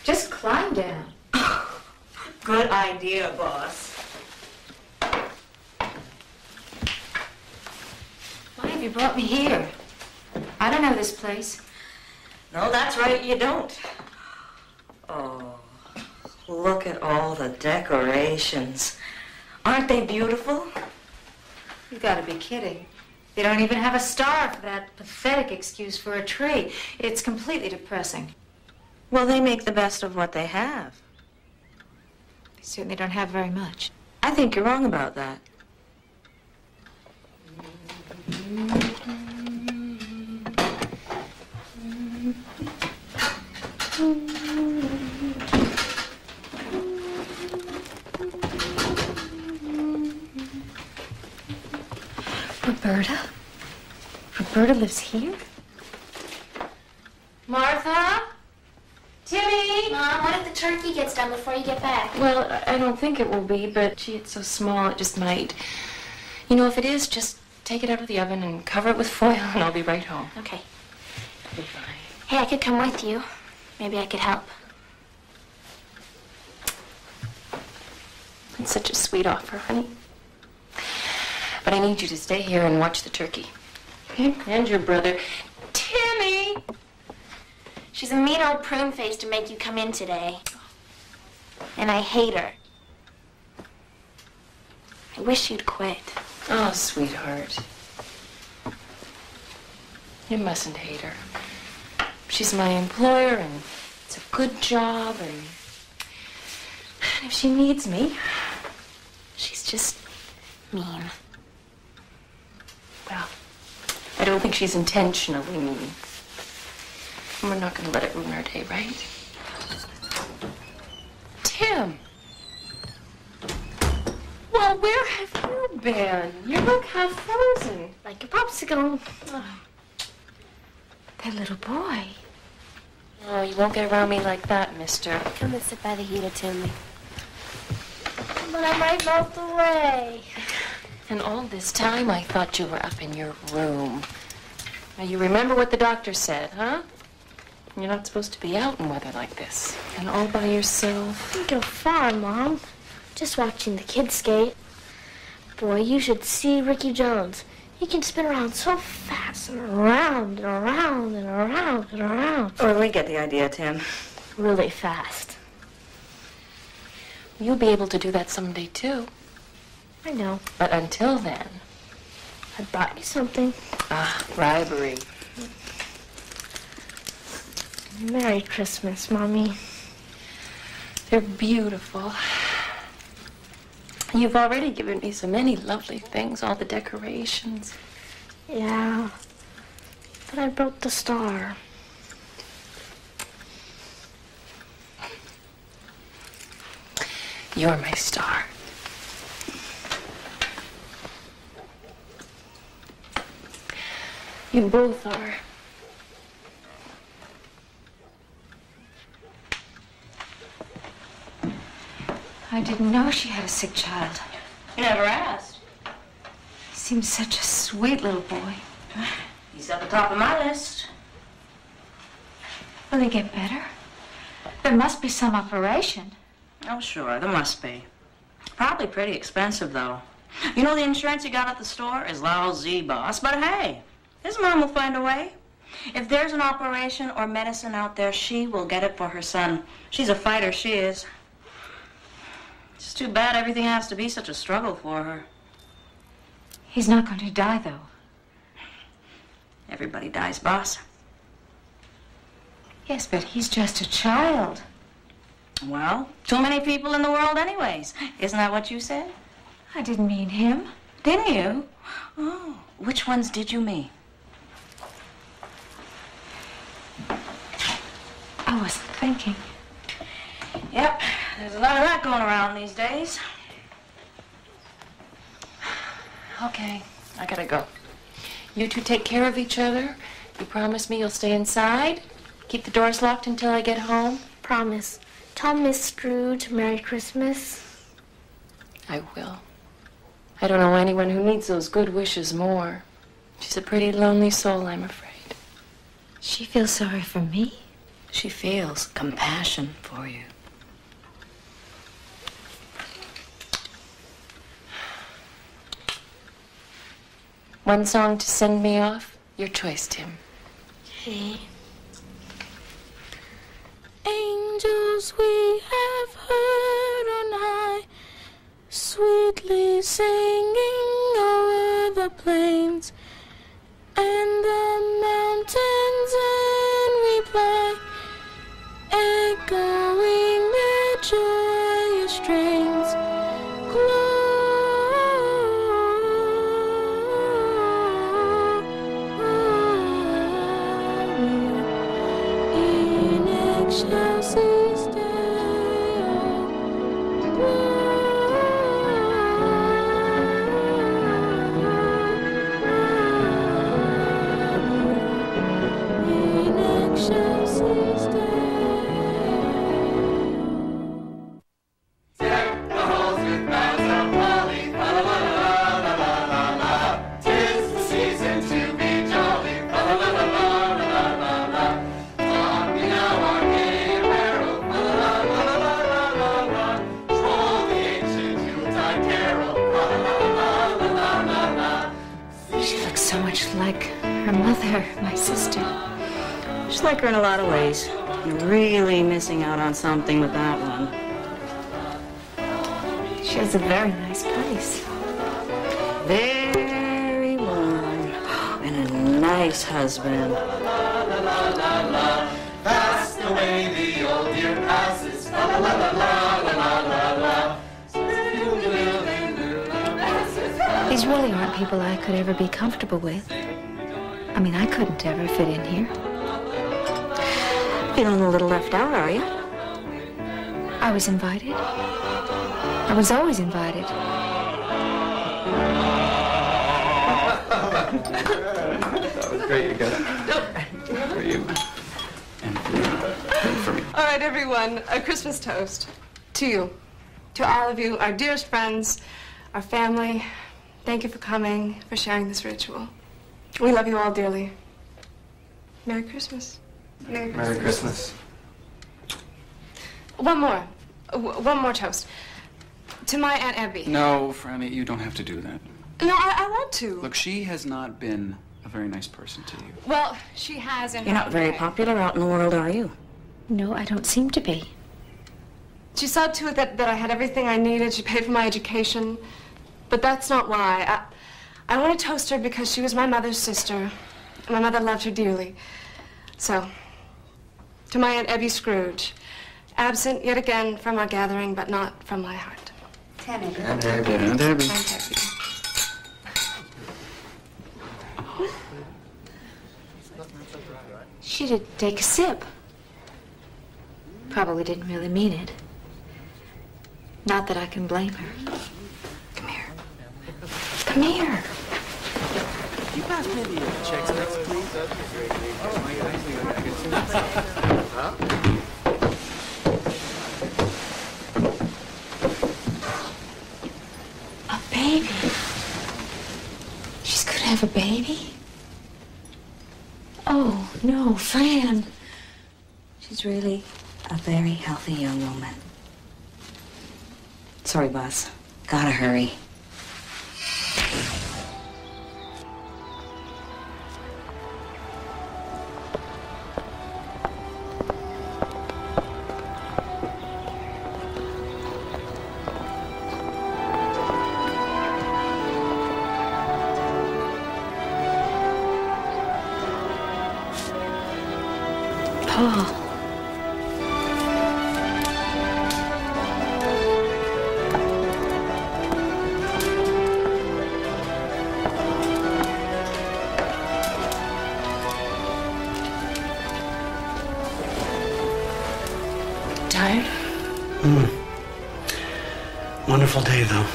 Just climb down. Good idea, boss. Why have you brought me here? I don't know this place. No, that's right, you don't. Oh, look at all the decorations. Aren't they beautiful? You gotta be kidding. They don't even have a star for that pathetic excuse for a tree. It's completely depressing. Well, they make the best of what they have. They certainly don't have very much. I think you're wrong about that. Roberta? Roberta lives here? Martha? Timmy? Mom, what if the turkey gets done before you get back? Well, I don't think it will be, but gee, it's so small, it just might. You know, if it is, just take it out of the oven and cover it with foil, and I'll be right home. Okay. It'll be fine. Hey, I could come with you. Maybe I could help. It's such a sweet offer, honey. But I need you to stay here and watch the turkey. Okay? And your brother. Timmy! She's a mean old prune face to make you come in today. And I hate her. I wish you'd quit. Oh, sweetheart. You mustn't hate her. She's my employer, and it's a good job, and if she needs me, She's just mean. well, I don't think she's intentionally mean. And we're not going to let it ruin our day, right? Tim! Well, where have you been? You look half frozen. Like a popsicle. Oh. That little boy. Oh, you won't get around me like that, mister. Come and sit by the heater, Timmy. But I might melt away. And all this time, I thought you were up in your room. Now, you remember what the doctor said, huh? You're not supposed to be out in weather like this. And all by yourself. You go far, Mom. Just watching the kids skate. Boy, you should see Ricky Jones. He can spin around so fast and around and around and around and around. Well, we get the idea, Tim. Really fast. You'll be able to do that someday, too. I know. But until then... I brought you something. Ah, bribery. Merry Christmas, Mommy. They're beautiful. You've already given me so many lovely things, all the decorations. Yeah. But I broke the star. You're my star. You both are. I didn't know she had a sick child. You never asked. He seems such a sweet little boy. He's at the top of my list. Will he get better? There must be some operation. Oh, sure, there must be. Probably pretty expensive, though. You know, the insurance you got at the store is lousy, boss. But hey, his mom will find a way. If there's an operation or medicine out there, she will get it for her son. She's a fighter, she is. It's too bad everything has to be such a struggle for her. He's not going to die, though. Everybody dies, boss. Yes, but he's just a child. Well, too many people in the world anyways. Isn't that what you said? I didn't mean him. Didn't you? Oh, which ones did you mean? I wasn't thinking. Yep, there's a lot of that going around these days. Okay, I gotta go. You two take care of each other. You promise me you'll stay inside? Keep the doors locked until I get home? Promise. Tell Miss Scrooge Merry Christmas. I will. I don't know anyone who needs those good wishes more. She's a pretty lonely soul, I'm afraid. She feels sorry for me? She feels compassion for you. One song to send me off? Your choice, Tim. Okay. Angels we have heard on high, sweetly singing over the plains, and the mountains in reply, echoing their joyous strains. In excelsis Deo, in excelsis Deck the halls with boughs of holly, la la la la la la la. 'Tis the season to be jolly, la la la la la la la la. Don we now our gay apparel, la la la la la la la la. Troll the ancient Yuletide carol, la la la la la la la. She looks so much like her mother, my sister. She's like her in a lot of ways. You're really missing out on something with that one. She has a very nice place. Very warm. And a nice husband. Fast away the old year passes, la la la la la la la la. These really aren't people I could ever be comfortable with. I mean, I couldn't ever fit in here. Feeling a little left out, are you? I was invited. I was always invited. That was great, you guys. For you. And for me. All right, everyone, a Christmas toast to you, to all of you, our dearest friends, our family. Thank you for coming, for sharing this ritual. We love you all dearly. Merry Christmas. Merry Christmas. Merry Christmas. One more toast. To my Aunt Ebbie. No, Franny, you don't have to do that. No, I want to. Look, she has not been a very nice person to you. Well, she has in You're her not own very way. popular out in the world, are you? No, I don't seem to be. She saw to it that I had everything I needed. She paid for my education. But that's not why. I want to toast her because she was my mother's sister. And my mother loved her dearly. So, to my Aunt Ebbie Scrooge, absent yet again from our gathering, but not from my heart. And Ebbie. And Ebbie. Aunt Ebbie. She did take a sip. Probably didn't really mean it. Not that I can blame her. Come here. Come here. You pass me the checks next, please? Huh? A baby. She's gonna have a baby? Oh, no, Fran. She's really a very healthy young woman. Sorry, boss. Gotta hurry. Paul. Tired? Wonderful day, though.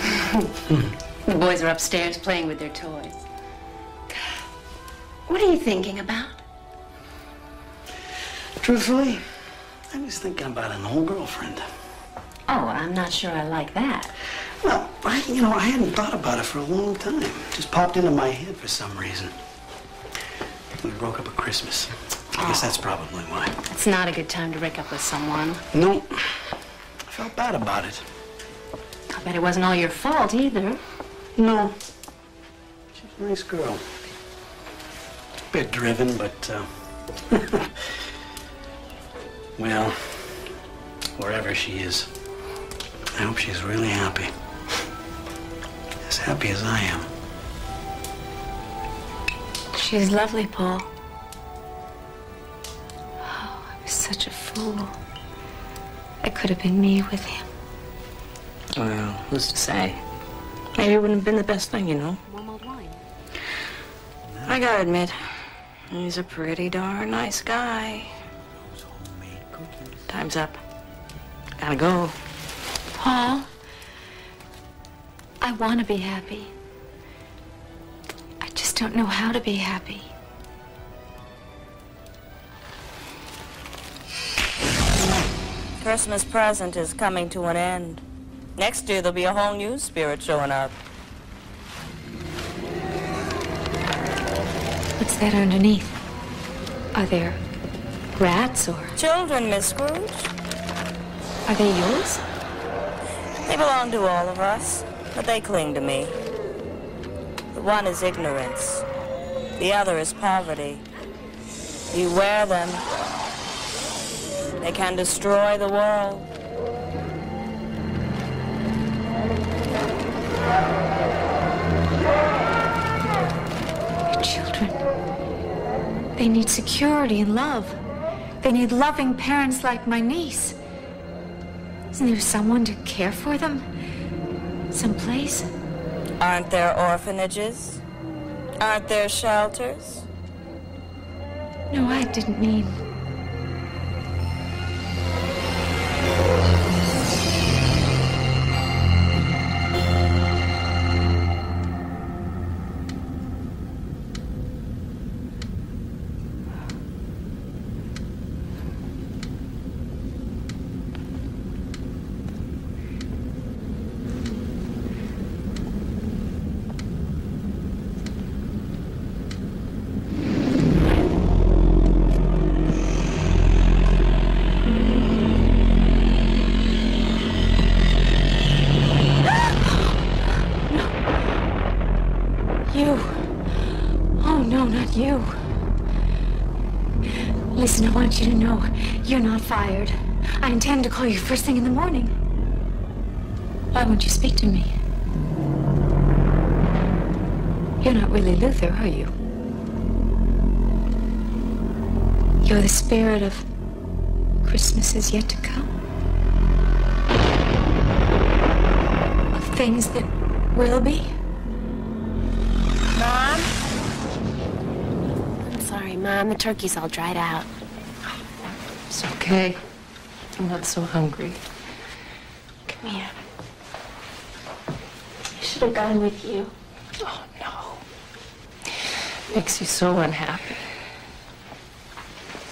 The boys are upstairs playing with their toys. What are you thinking about? Truthfully, I was thinking about an old girlfriend. Oh, I'm not sure I like that. Well, I hadn't thought about it for a long time. It just popped into my head for some reason. We broke up at Christmas. I guess that's probably why. It's not a good time to break up with someone. No, I felt bad about it. I bet it wasn't all your fault either. No. She's a nice girl. A bit driven, but, well, wherever she is, I hope she's really happy. As happy as I am. She's lovely, Paul. Oh, I was such a fool. It could have been me with him. Well, who's to say? Maybe it wouldn't have been the best thing, you know. I gotta admit, he's a pretty darn nice guy. Time's up. Gotta go. Paul, I want to be happy. I just don't know how to be happy. Christmas present is coming to an end. Next year, there'll be a whole new spirit showing up. What's that underneath? Are there rats or... Children, Miss Scrooge. Are they yours? They belong to all of us, but they cling to me. The one is ignorance. The other is poverty. You wear them, they can destroy the world. Your children. They need security and love. They need loving parents like my niece. Isn't there someone to care for them? Someplace? Aren't there orphanages? Aren't there shelters? No, I didn't mean... You. Listen, I want you to know you're not fired. I intend to call you first thing in the morning. Why won't you speak to me? You're not really Luther, are you? You're the spirit of Christmas is yet to come. Of things that will be. Mom? Sorry, Mom, the turkey's all dried out. It's okay. I'm not so hungry. Come here. I should have gone with you. Oh, no. Makes you so unhappy.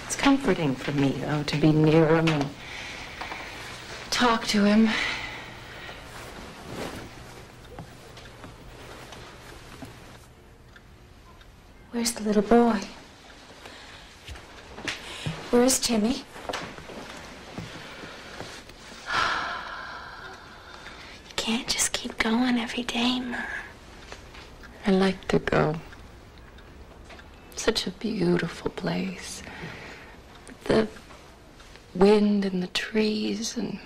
It's comforting for me, though, to be near him and talk to him. Where's the little boy? Where's Timmy? You can't just keep going every day, Mom. I like to go. Such a beautiful place. The wind and the trees, and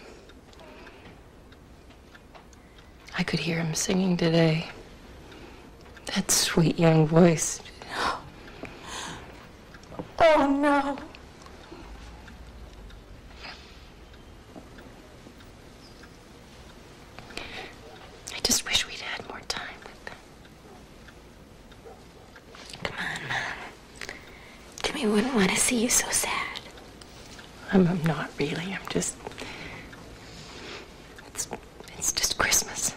I could hear him singing today. That sweet young voice. Oh, no. I just wish we'd had more time with them. Come on, Mom. Timmy wouldn't want to see you so sad. I'm not really. I'm just... It's just Christmas.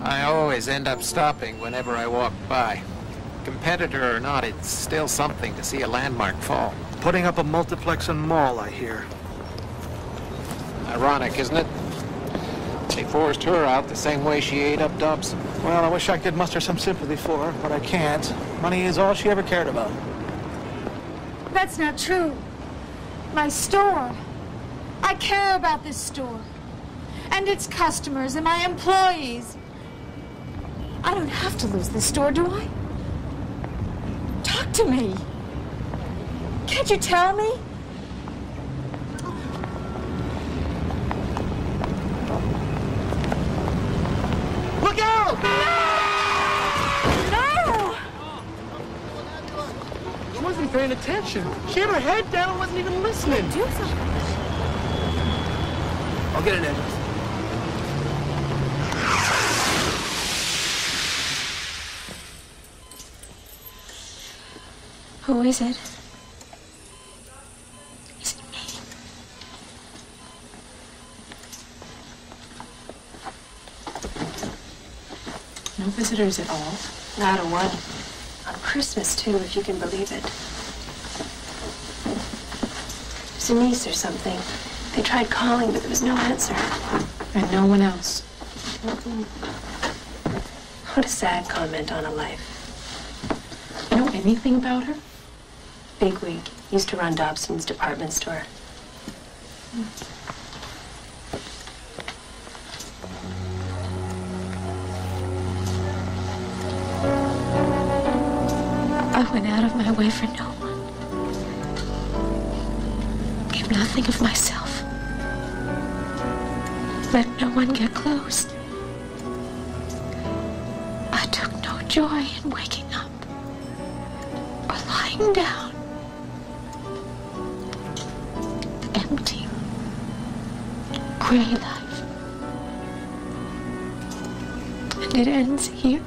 I always end up stopping whenever I walk by. Competitor or not, it's still something to see a landmark fall. Putting up a multiplex and mall, I hear. Ironic, isn't it? They forced her out the same way she ate up Dobson. Well, I wish I could muster some sympathy for her, but I can't. Money is all she ever cared about. That's not true. My store. I care about this store. And its customers and my employees. I don't have to lose this store, do I? Talk to me. Can't you tell me? Look out! No! She wasn't paying attention. She had her head down and wasn't even listening. Do something. I'll get an ambulance. Who is it? Is it me? No visitors at all? Not a one. On Christmas, too, if you can believe it. It's a niece or something. They tried calling, but there was no answer. And no one else. Mm-mm. What a sad comment on a life. You know anything about her? Bigwig. Used to run Dobson's department store. I went out of my way for no one. Gave nothing of myself. Let no one get close. I took no joy in waking up or lying down. Empty, gray life. And it ends here.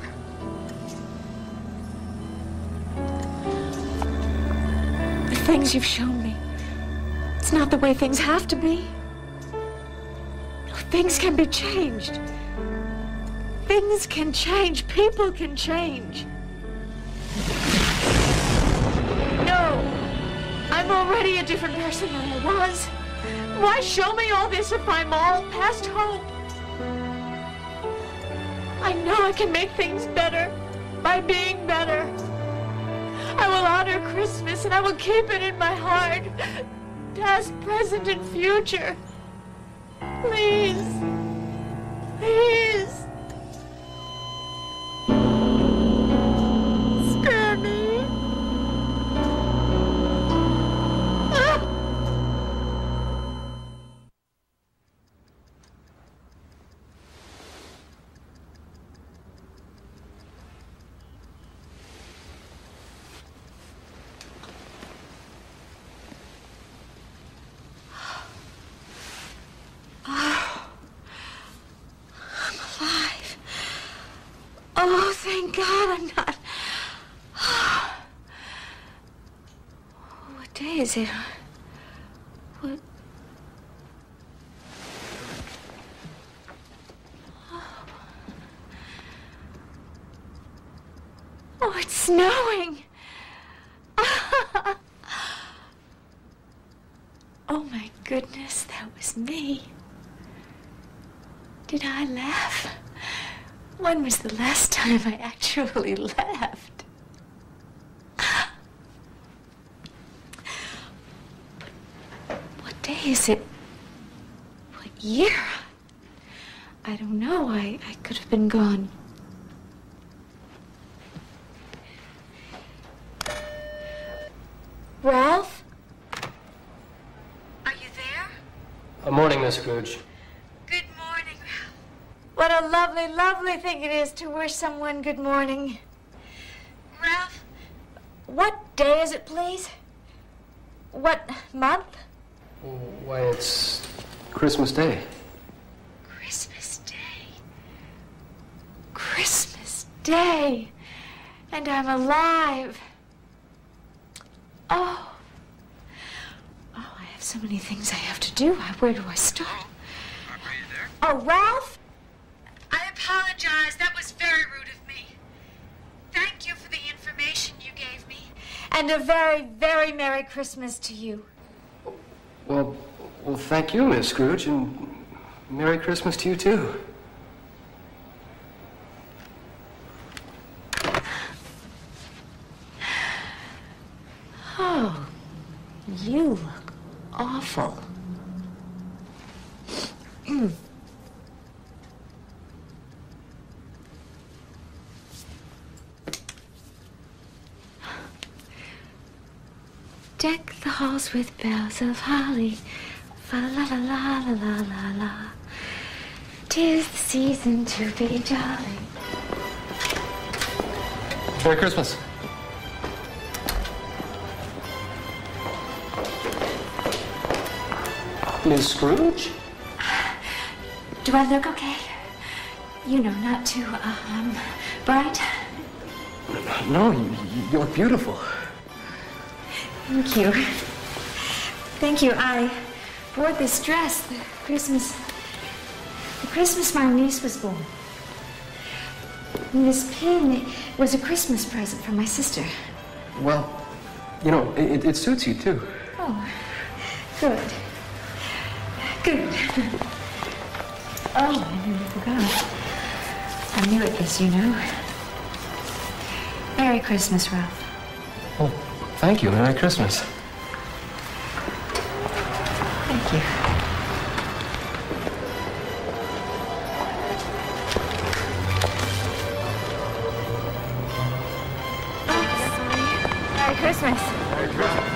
The things you've shown me, it's not the way things have to be. No, things can be changed. Things can change. People can change. No, I'm already a different person than I was. Why show me all this if I'm all past hope? I know I can make things better by being better. I will honor Christmas and I will keep it in my heart, past, present, and future. Please, please. Spare me. Oh, thank God I'm not. What day is it? What? Oh, it's snowing. Oh, my goodness, that was me. Did I laugh? When was the last time I actually laughed? But what day is it? What year? I don't know. I could have been gone. Ralph? Are you there? Good morning, Miss Scrooge. Good morning, Ralph. What a lovely, lovely thing it is to wish someone good morning. Ralph, what day is it, please? What month? Why, it's Christmas Day. Christmas Day. Christmas Day. And I'm alive. Oh. Oh, I have so many things I have to do. Where do I start? Are you there? Oh, Ralph? I apologize. That was very rude of me. Thank you for the information you gave me. And a very, very Merry Christmas to you. Well, thank you, Miss Scrooge, and Merry Christmas to you, too. Oh, you look awful. Deck the halls with bells of holly. Fa la la la la la la la. 'Tis the season to be jolly. Merry Christmas. Miss Scrooge? Do I look okay? You know, not too, bright? No, you look beautiful. Thank you. Thank you. I wore this dress the Christmas my niece was born. And this pin was a Christmas present from my sister. Well, you know, it suits you, too. Oh, good. Good. Oh, I nearly forgot. I'm new at this, you know. Merry Christmas, Ralph. Oh, thank you. Merry Christmas. Thank you. Merry Christmas. Merry Christmas.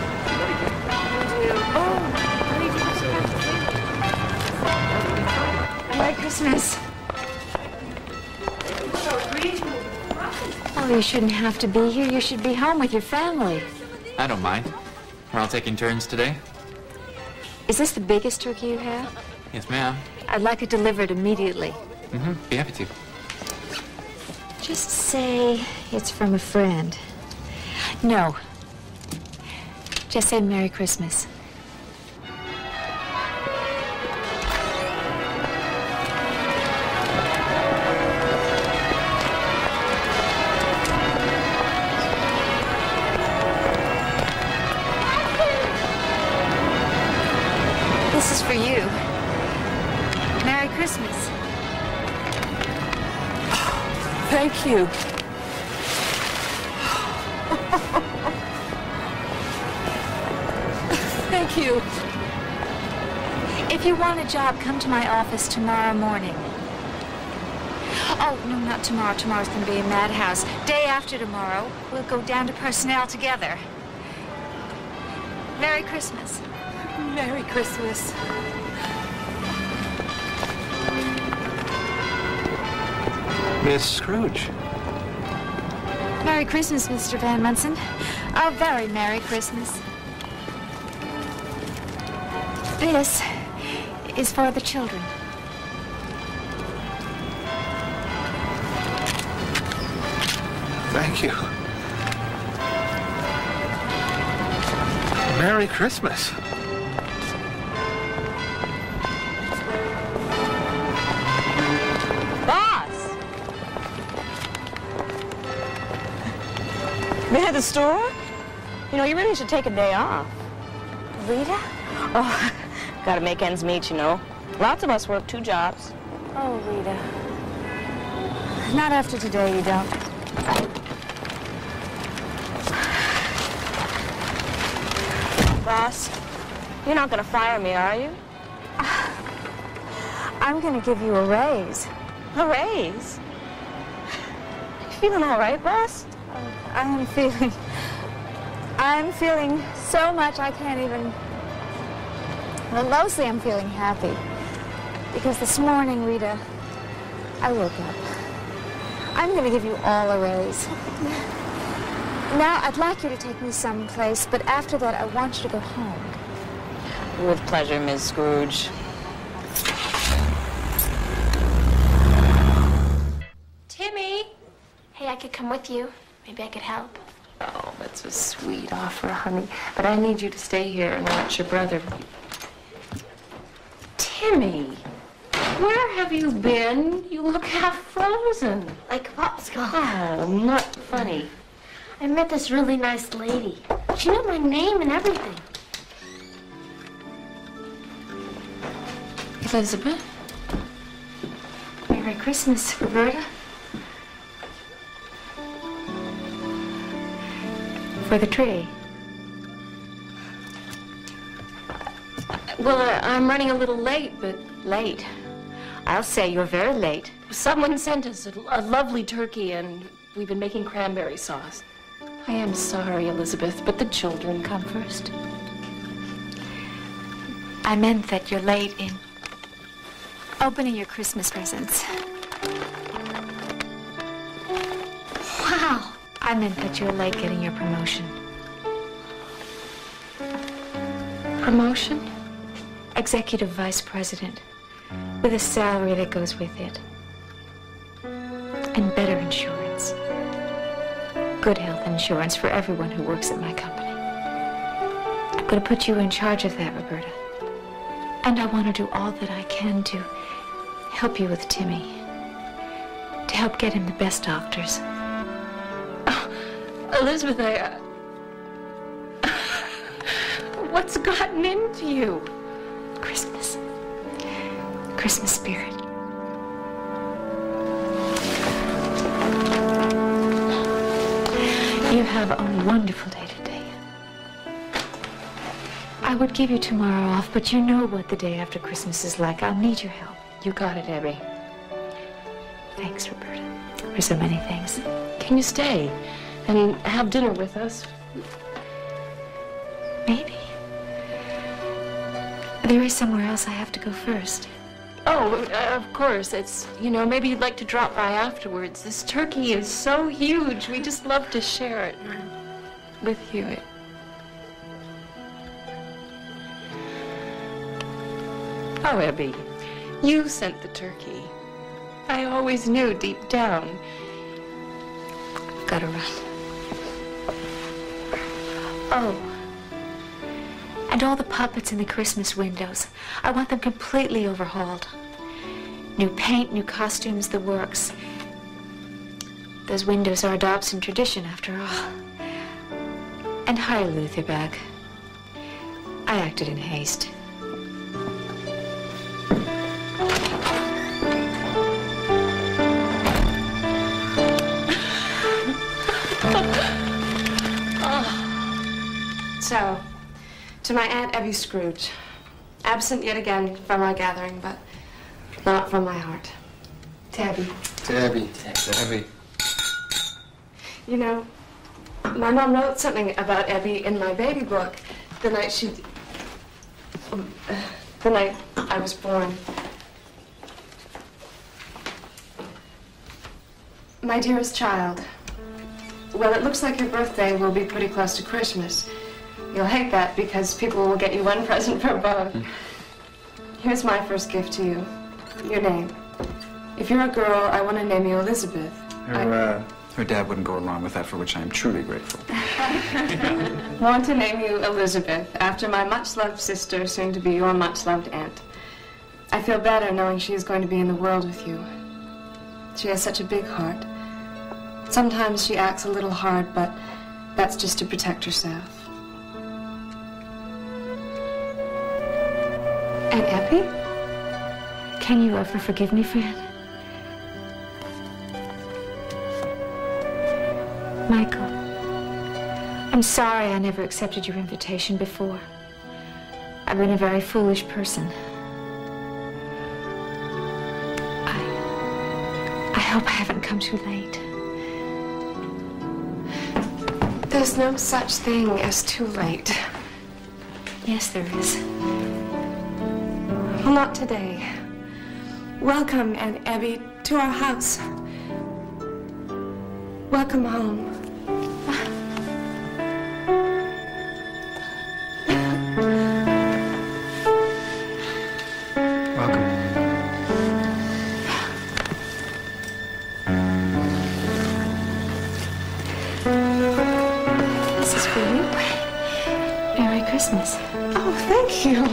Merry Christmas. Oh, you shouldn't have to be here. You should be home with your family. I don't mind. We're all taking turns today. Is this the biggest turkey you have? Yes, ma'am. I'd like it delivered immediately. Be happy to. Just say it's from a friend. No. Just say Merry Christmas. This is for you. Merry Christmas. Thank you. Thank you. If you want a job, come to my office tomorrow morning. Oh, no, not tomorrow. Tomorrow's going to be a madhouse. Day after tomorrow, we'll go down to personnel together. Merry Christmas. Merry Christmas. Miss Scrooge. Merry Christmas, Mr. Van Munson. A very Merry Christmas. This is for the children. Thank you. Merry Christmas. Boss! Been at the store? You know, you really should take a day off. Rita? Oh, gotta make ends meet, you know. Lots of us work 2 jobs. Oh, Rita. Not after today, you don't. Boss, you're not gonna fire me, are you? I'm gonna give you a raise. A raise? You feeling all right, boss? I'm feeling so much I can't even... Well, mostly I'm feeling happy. Because this morning, Rita, I woke up. I'm gonna give you all a raise. Now, I'd like you to take me someplace, but after that, I want you to go home. With pleasure, Miss Scrooge. Timmy! Hey, I could come with you. Maybe I could help. Oh, that's a sweet offer, honey. But I need you to stay here and watch your brother. Timmy, where have you been? You look half frozen. Like a popsicle. Oh, not funny. I met this really nice lady. She knew my name and everything. Elizabeth? Merry Christmas, Roberta. For the tree. Well, I'm running a little late, but late. I'll say you're very late. Someone sent us a lovely turkey, and we've been making cranberry sauce. I am sorry, Elizabeth, but the children come first. I meant that you're late in opening your Christmas presents. Wow! I meant that you're late getting your promotion. Promotion? Executive Vice President, with a salary that goes with it. And better insurance. Good health insurance for everyone who works at my company. I'm going to put you in charge of that, Roberta. And I want to do all that I can to help you with Timmy. To help get him the best doctors. Oh, Elizabeth, what's gotten into you? Christmas. Christmas spirit. You have a wonderful day today. I would give you tomorrow off, but you know what the day after Christmas is like. I'll need your help. You got it, Ebbie. Thanks, Roberta, for so many things. Can you stay and have dinner with us? Maybe. There is somewhere else I have to go first. Oh, of course. It's, maybe you'd like to drop by afterwards. This turkey is so huge. We just love to share it with you. Oh, Ebbie, you sent the turkey. I always knew deep down. Gotta run. Oh. And all the puppets in the Christmas windows. I want them completely overhauled. New paint, new costumes, the works. Those windows are a Dobson tradition, after all. And hire Luther back. I acted in haste. So, to my Aunt Ebbie Scrooge, absent yet again from our gathering, but not from my heart. To Ebbie. To Ebbie. To Ebbie. You know, my mom wrote something about Ebbie in my baby book the night the night I was born. My dearest child, well, it looks like your birthday will be pretty close to Christmas. You'll hate that because people will get you one present for both. Here's my first gift to you. Your name. If you're a girl, I want to name you Elizabeth. Her dad wouldn't go along with that, for which I am truly grateful. I want to name you Elizabeth, after my much-loved sister, soon to be your much-loved aunt. I feel better knowing she is going to be in the world with you. She has such a big heart. Sometimes she acts a little hard, but that's just to protect herself. And Ebbie? Can you ever forgive me, Fran? Michael, I'm sorry I never accepted your invitation before. I've been a very foolish person. I hope I haven't come too late. There's no such thing as too late. Yes, there is. Well, not today. Welcome, Aunt Ebbie, to our house. Welcome home. This is for you. Merry Christmas. Oh, thank you.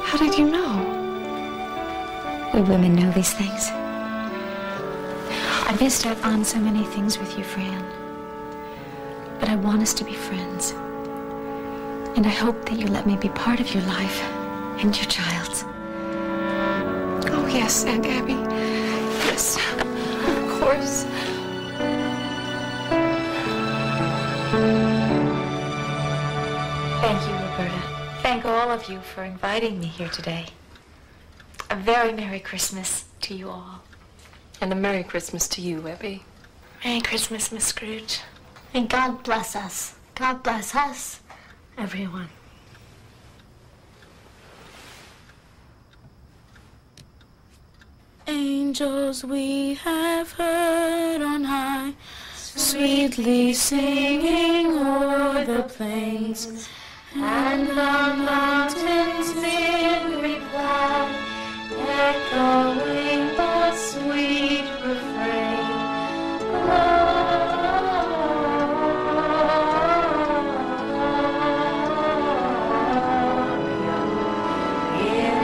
How did you know? We women know these things. I missed out on so many things with you, Fran. But I want us to be friends. And I hope that you'll let me be part of your life and your child's. Oh, yes, Aunt Abby. Yes, of course. Thank you, Roberta. Thank all of you for inviting me here today. A very Merry Christmas. to you all. And a Merry Christmas to you, Ebbie. Merry Christmas, Miss Scrooge. And God bless us. God bless us, everyone. Angels we have heard on high, sweetly singing o'er the plains, and the mountains in reply, echoing the sweet refrain. Gloria in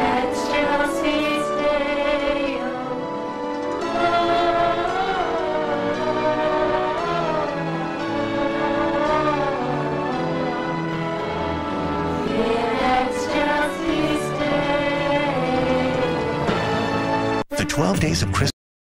excelsis Deo. The 12 Days of Christmas.